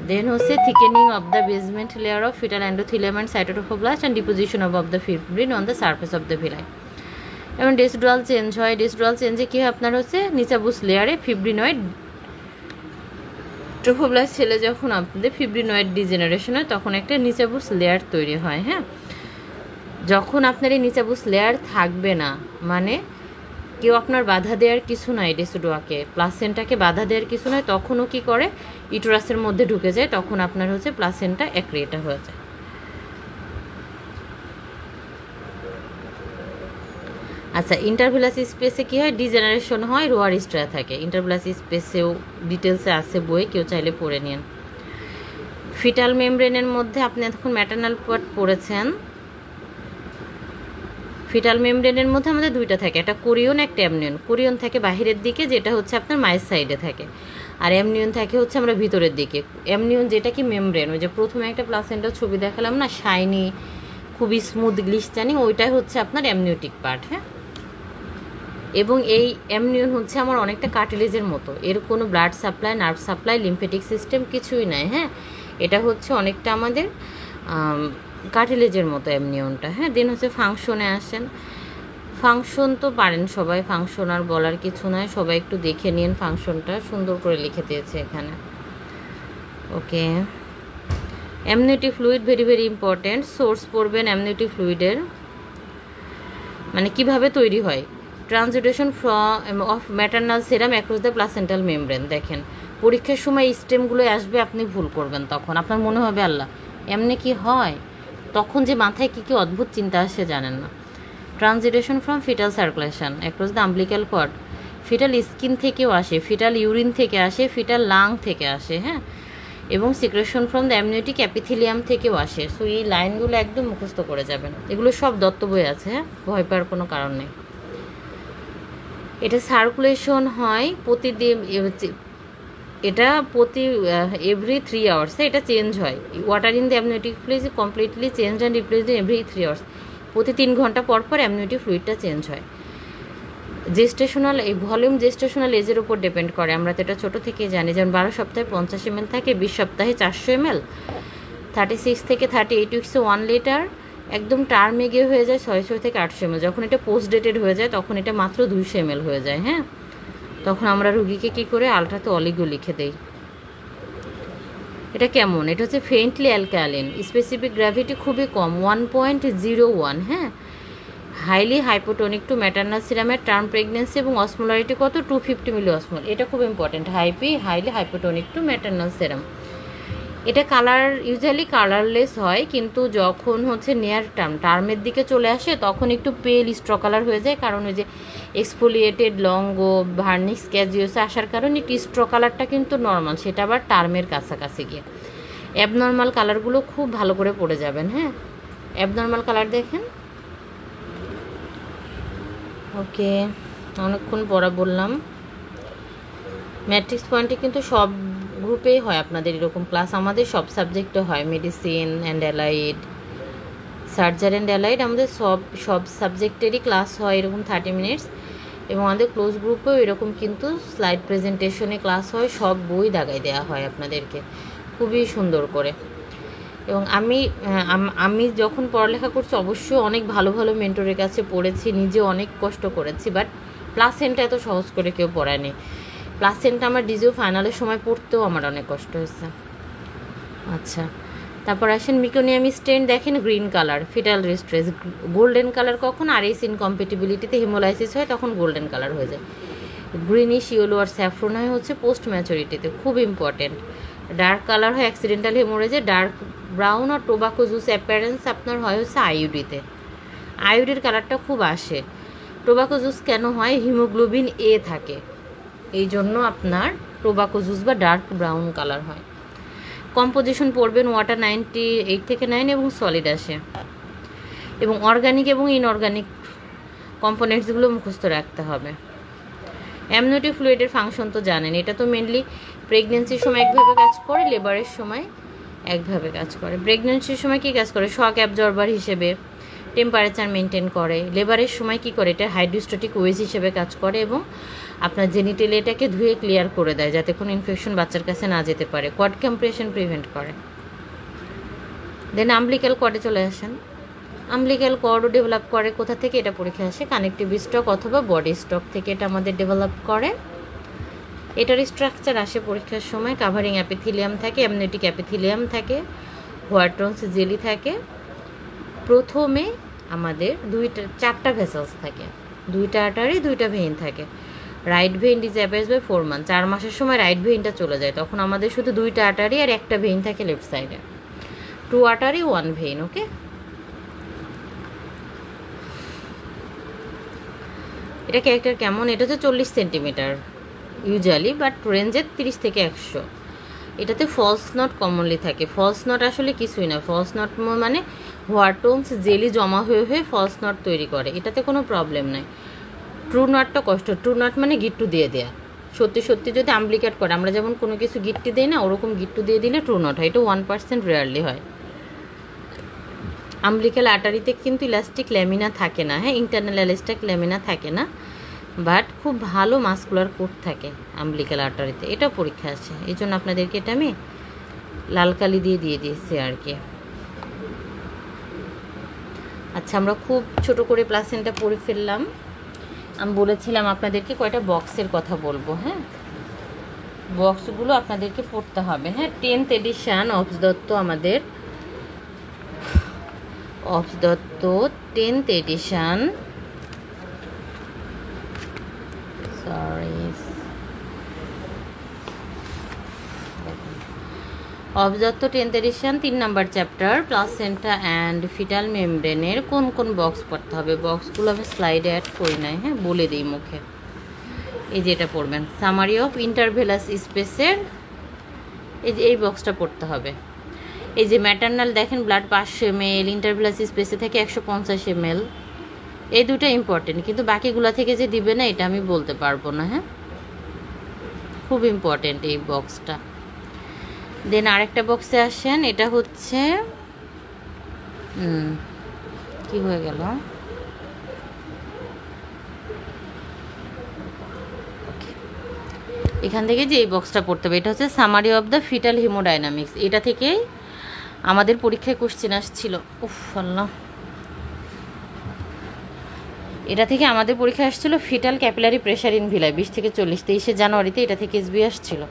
দেন হচ্ছে thickening of the basement layer of fetal endothelium and cytotrophoblast and deposition of the fibrin on the surface of the villi. এবং decidual change হয়, ডেসডুয়াল চেঞ্জে কী হয় আপনার হচ্ছে নিচাবুস লেয়ারে fibrinoid trophoblast ছেলে যখন আপনাদের ফিব্রিনয়েড ডিজেনারেশন হয় তখন একটা নিচাবুস লেয়ার তৈরি হয়। হ্যাঁ যখন আপনার এই নিচাবুস লেয়ার থাকবে না মানে কেউ আপনার বাধা দেওয়ার কিছু নাই, ডেসডুয়াকে প্লাসেন্টাকে বাধা দেওয়ার কিছু নয়, তখনও কি করে ইউটেরাসের মধ্যে ঢুকে যায়, তখন আপনার হচ্ছে প্লাসেন্টা অ্যাক্রিয়েটা হয়ে যায়। আচ্ছা ইন্টারভেলাস স্পেসে কী হয়, ডিজেনারেশন হয়, রোয়ার স্ট্রা থাকে, ইন্টারভেলাস স্পেসেও ডিটেলসে আছে বই, কেউ চাইলে পড়ে নিন। ফিটাল মেমব্রেনের মধ্যে আপনি এতক্ষণ ম্যাটার্নাল পার্ট পড়েছেন, ফিটাল মেমব্রেনের মধ্যে আমাদের দুইটা থাকে, একটা কোরিয়ন একটা অ্যামনিয়ন। কোরিয়ন থাকে বাহিরের দিকে যেটা হচ্ছে আপনার মায়ের সাইডে থাকে, আর অ্যামনিয়ন থাকে হচ্ছে আমরা ভিতরের দিকে। অ্যামনিয়ন যেটা কি মেমব্রেন, ওই যে প্রথমে একটা প্লাসেন্টার ছবি দেখালাম না, শাইনি খুবই স্মুথ গ্লিস্টানিং, ওইটাই হচ্ছে আপনার অ্যামনিওটিক পার্ট। হ্যাঁ এবং এই অ্যামনিয়ন হচ্ছে আমার অনেকটা কার্টিলেজের মতো, এর কোনো blood supply, nerve supply, lymphatic system কিছুই নাই। হ্যাঁ এটা হচ্ছে অনেকটা আমাদের কার্টিলেজের মতো অ্যামনিয়নটা। হ্যাঁ দেন হচ্ছে ফাংশনে আসেন, ফাংশন তো পারেন সবাই, ফাংশন আর বলার কিছু নয়, সবাই একটু দেখে নিন, ফাংশনটা সুন্দর করে লিখে দিয়েছে এখানে। Okay amniotic fluid very very important, source পড়বেন অ্যামনিওটিক ফ্লুইডের, মানে কিভাবে তৈরি হয়, transudation of maternal serum across the placental membrane. দেখেন পরীক্ষার সময় এই স্টেমগুলো আসবে, আপনি ভুল করবেন, তখন আপনার মনে হবে আল্লাহ এমনি কি হয়, তখন যে মাথায় কী কী অদ্ভুত চিন্তা আসে জানেন না। Transudation from fetal circulation across the umbilical cord, fetal skin থেকেও আসে, ফিটাল ইউরিন থেকে আসে, ফিটাল লাং থেকে আসে। হ্যাঁ এবং সিক্রেশন ফ্রম দ্য অ্যামনিওটিক অ্যাপিথেলিয়াম থেকেও আসে। সো এই লাইনগুলো একদম মুখস্থ করে যাবেন, এগুলো সব দত্ত বই আছে। হ্যাঁ ভয় পাওয়ার কোনো কারণ নেই। এটা সার্কুলেশন হয় প্রতিদিন, এটা প্রতি এভরি 3 আওয়ার্সে এটা চেঞ্জ হয়। Water in the amniotic fluid is completely change and replaced in every 3 hours. প্রতি 3 ঘন্টা পর পর অ্যামনিওটিক ফ্লুইডটা চেঞ্জ হয়। জেস্টেশনাল, এই ভলিউম জেস্টেশনাল এজের উপর ডিপেন্ড করে। আমরা তো এটা ছোটো থেকেই জানি, যেমন 12 সপ্তাহে 50 ml থাকে, 20 সপ্তাহে 400 ml, 36 থেকে 38 উইক্সে 1 লিটার, একদম টার্মে গিয়ে হয়ে যায় 600 থেকে 800 ml। যখন এটা পোস্ট ডেটেড হয়ে যায় তখন এটা মাত্র 200 ml হয়ে যায়। হ্যাঁ, তখন আমরা রুগীকে কী করে আলট্রাতে অলিগো লিখে দেই। এটা কেমন? এটা হচ্ছে ফেইন্টলি অ্যালকালিন, স্পেসিফিক গ্র্যাভিটি খুবই কম, 1.01। হ্যাঁ, হাইলি হাইপোটোনিক টু ম্যাটার্নাল সিরামের টার্ম প্রেগনেন্সি এবং অসমোলারিটি কত? 250 মিলি অসমোল। এটা খুব important, highly hypotonic to maternal serum. এটা কালার ইউজুয়ালি কালারলেস হয়, কিন্তু যখন হচ্ছে নিয়ার টার্মের দিকে চলে আসে তখন একটু পেল স্ট্র কালার হয়ে যায়, কারণ ওই যে এক্সফোলিয়েটেড লঙ্গো ভার্নিশ ক্যাজিওসে আসার কারণে একটু স্ট্র কালারটা কিন্তু নর্মাল, সেটা আবার টার্মের কাছাকাছি গিয়ে। অ্যাবনর্মাল কালারগুলো খুব ভালো করে পড়ে যাবেন। হ্যাঁ, অ্যাবনর্মাল কালার দেখেন। ওকে, অনেকক্ষণ পড়া বললাম। ম্যাট্রিক্স পয়েন্টে কিন্তু সব গ্রুপেই হয় আপনাদের এরকম ক্লাস, আমাদের সব সাবজেক্টে হয়, medicine and allied, surgery and allied, আমাদের সব সাবজেক্টেরই ক্লাস হয় এরকম 30 মিনিটস। এবং আমাদের ক্লোজ গ্রুপেও এরকম কিন্তু স্লাইড প্রেজেন্টেশনে ক্লাস হয়, সব বই দাগায় দেওয়া হয় আপনাদেরকে খুবই সুন্দর করে। এবং আমি যখন পড়ালেখা করছি অবশ্যই অনেক ভালো ভালো মেন্টরের কাছে পড়েছি, নিজে অনেক কষ্ট করেছি, বাট প্লাসেন্টটা এত সহজ করে কেউ পড়ায়নি। প্লাসেন্টটা আমার ডিজিও ফাইনালের সময় পড়তেও আমার অনেক কষ্ট হয়েছে। আচ্ছা, তারপর আসেন মিকোনিয়াম স্টেন। দেখেন green colour, fetal distress. Golden colour কখন? আরএস ইনকম্পেটিবিলিটিতে হেমোলাইসিস হয় তখন গোল্ডেন কালার হয়ে যায়। গ্রিনিশ ইয়েলো আর স্যাফরন হয় হচ্ছে পোস্ট ম্যাচুরিটিতে, খুব ইম্পর্টেন্ট। ডার্ক কালার হয় অ্যাক্সিডেন্টাল হেমোরেজে। ডার্ক ব্রাউন আর টোবাকো জুস অ্যাপিয়ারেন্স আপনার হয় হচ্ছে আইউডিতে। আইউডির কালারটা খুব আসে। টোবাকো জুস কেন হয়? হিমোগ্লোবিন এ থাকে, এই জন্য আপনার টোবাকো জুস বা ডার্ক ব্রাউন কালার হয়। কম্পোজিশন পড়বেন, ওয়াটার 98 থেকে 9 এবং সলিড আসে। এবং অর্গানিক এবং ইনঅর্গানিক কম্পোনেন্টসগুলো মুখস্থ রাখতে হবে। অ্যামনিওটিক ফ্লুইডের ফাংশন তো জানেন, এটা তো মেনলি প্রেগনেন্সির সময় একভাবে কাজ করে, লেবারের সময় একভাবে কাজ করে। প্রেগনেন্সির সময় কী কাজ করে? শক অ্যাবজর্বার হিসেবে টেম্পারেচার মেনটেন করে। লেবারের সময় কী করে? এটা হাইড্রোস্ট্যাটিক ওয়েজ হিসেবে কাজ করে এবং আপনার জেনিটেলিয়াটাকে ধুয়ে ক্লিয়ার করে দেয় যাতে কোনো ইনফেকশন বাচ্চার কাছে না যেতে পারে। কোয়াড কম্প্রেশন প্রিভেন্ট করে। দেন আমব্লিক্যাল কর্ডে চলে আসেন। আমব্লিক্যাল কর্ডও ডেভেলপ করে কোথা থেকে? এটা পরীক্ষা আসে কানেকটিভ স্টক অথবা বডি স্টক থেকে এটা আমাদের ডেভেলপ করে। এটার স্ট্রাকচার আসে পরীক্ষার সময়। কাভারিং অ্যাপিথিলিয়াম থাকে, অ্যামনিওটিক অ্যাপিথিলিয়াম থাকে, হোয়াটন্স জেলি থাকে। প্রথমে আমাদের 4টা ভেসেলস থাকে, 2টা আর্টারি 2টা ভেইন থাকে। Right vein disappears by 4 month. 4 মাসের সময় রাইট ভেইনটা চলে যায়, তখন আমাদের শুধু 2টা আর্টারি আর একটা ভেইন থাকে লেফট সাইডে। 2 আর্টারি 1 ভেইন। ওকে, এটা ক্যারেক্টার কেমন? এটা হচ্ছে 40 সেন্টিমিটার ইউজুয়ালি, বাট রেঞ্জে 30 থেকে 100। এটাতে ফলস নট কমনলি থাকে। ফলস নট আসলে কিছুই না, ফলস নট মানে হোয়াটন্স জেলি জমা হয়ে হয়ে ফলস নট তৈরি করে, এটাতে কোনো প্রবলেম নাই। ট্রু নটটা কষ্ট। ট্রু নট মানে গিট্টু দিয়ে দেয়া, সত্যি সত্যি যদি আম্বলিকেট করে, আমরা যেমন কোনো কিছু গিট্টু দিই না, ওরকম গিট্টু দিয়ে দিলে ট্রু নট হয়। এটা 1% রেয়ারলি হয়। আম্বলিক্যাল আর্টারিতে কিন্তু ইলাস্টিক ল্যামিনা থাকে না। হ্যাঁ, ইন্টারনাল ইলাস্টিক ল্যামিনা থাকে না, বাট খুব ভালো মাসকুলার কোট থাকে আম্বলিক্যাল আর্টারিতে। এটা পরীক্ষা আছে, এই জন্য আপনাদেরকে এটা আমি লাল কালি দিয়ে দিয়েছি আর কি। আচ্ছা, আমরা খুব ছোট করে প্লাসেন্টা পড়ে ফেললাম। আমি বলেছিলাম আপনাদেরকে কয়টা বক্সের কথা বলবো। হ্যাঁ, বক্সগুলো আপনাদেরকে পড়তে হবে। হ্যাঁ, 10th এডিশন অবস দত্ত, আমাদের obs Dutta 10th edition, obs Dutta 10th edition 3 number chapter placenta and fetal মেমব্রেনের কোন কোন বক্স পড়তে হবে। বক্সগুলো আমি স্লাইডে অ্যাড করি নাই, হ্যাঁ বলে দিই মুখে। এই যে এটা পড়বেন, সামারি অফ ইন্টারভেলাস স্পেসের এই যে এই বক্সটা পড়তে হবে। এই যে ম্যাটার্নাল দেখেন ব্লাড 500 ml, ইন্টারভেলাস স্পেসে থেকে 150 ml, এই দুটো ইম্পর্টেন্ট, কিন্তু বাকিগুলা থেকে যে দিবে না এটা আমি বলতে পারবো না। হ্যাঁ, খুব ইম্পর্টেন্ট এই বক্সটা। দেন আরেকটা বক্সে আসেন, এটা হচ্ছে কি হয়ে গেল, এখান থেকে যে এই বক্সটা পড়তে হবে, এটা হচ্ছে summary of the fetal haemodynamics. এটা থেকেই আমাদের পরীক্ষায় কোশ্চেন আসছিল। উফ আল্লাহ, এটা থেকে আমাদের পরীক্ষা আসছিল ফিটাল ক্যাপিলারি প্রেশার ইন ভিলায় 20 থেকে 40, 23শে জানুয়ারিতে এটা থেকে এসবি আসছিল।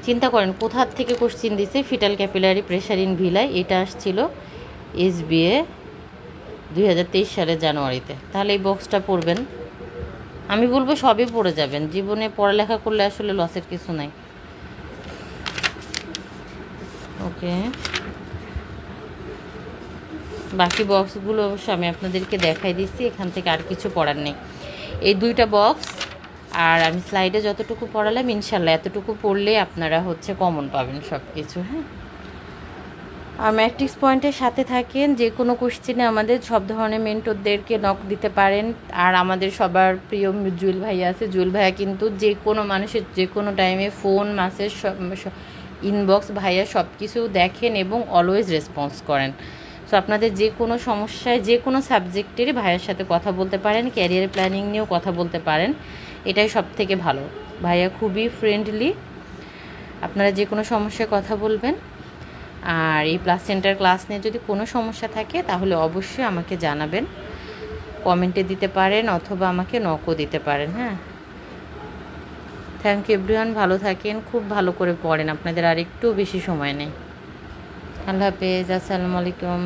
চিন্তা করেন কোথা থেকে কোশ্চেন দিছে, ফিটাল ক্যাপিলারি প্রেশার ইন ভিলায়, এটা আসছিল এসবিএ 2023 সালের জানুয়ারিতে। তাহলে এই বক্সটা পড়বেন, আমি বলবো সবই পড়ে যাবেন। জীবনে পড়ালেখা করলে আসলে লসের কিছু নাই। ওকে, বাকি বক্সগুলো অবশ্য আমি আপনাদেরকে দেখাই দিচ্ছি, এখান থেকে আর কিছু পড়ার নেই। এই দুইটা বক্স আর আমি স্লাইডে যতটুকু পড়ালাম ইনশাল্লাহ এতটুকু পড়লে আপনারা হচ্ছে কমন পাবেন সব কিছু। হ্যাঁ, আর ম্যাট্রিক্স পয়েন্টের সাথে থাকেন, যে কোনো কোশ্চেনে আমাদের সব ধরনের মেন্টরদেরকে নক দিতে পারেন। আর আমাদের সবার প্রিয় জুয়েল ভাইয়া আছে, জুয়েল ভাইয়া কিন্তু যে কোনো মানুষের যে কোনো টাইমে ফোন মাসের ইনবক্স ভাইয়া সব কিছু দেখেন এবং অলওয়েজ রেসপন্স করেন। সো আপনাদের যে কোনো সমস্যায় যে কোনো সাবজেক্টের ভাইয়ার সাথে কথা বলতে পারেন, ক্যারিয়ার প্ল্যানিং নিয়েও কথা বলতে পারেন, এটাই সব থেকে ভালো। ভাইয়া খুবই ফ্রেন্ডলি, আপনারা যে কোনো সমস্যায় কথা বলবেন। আর এই প্লাসেন্টার ক্লাস নিয়ে যদি কোনো সমস্যা থাকে তাহলে অবশ্যই আমাকে জানাবেন, কমেন্টে দিতে পারেন অথবা আমাকে নকও দিতে পারেন। হ্যাঁ, থ্যাংক ইউ এভরিওয়ান, ভালো থাকেন, খুব ভালো করে পড়েন, আপনাদের আর একটু বেশি সময় নেই। আল্লাহ হাফেজ, আসসালামু আলাইকুম।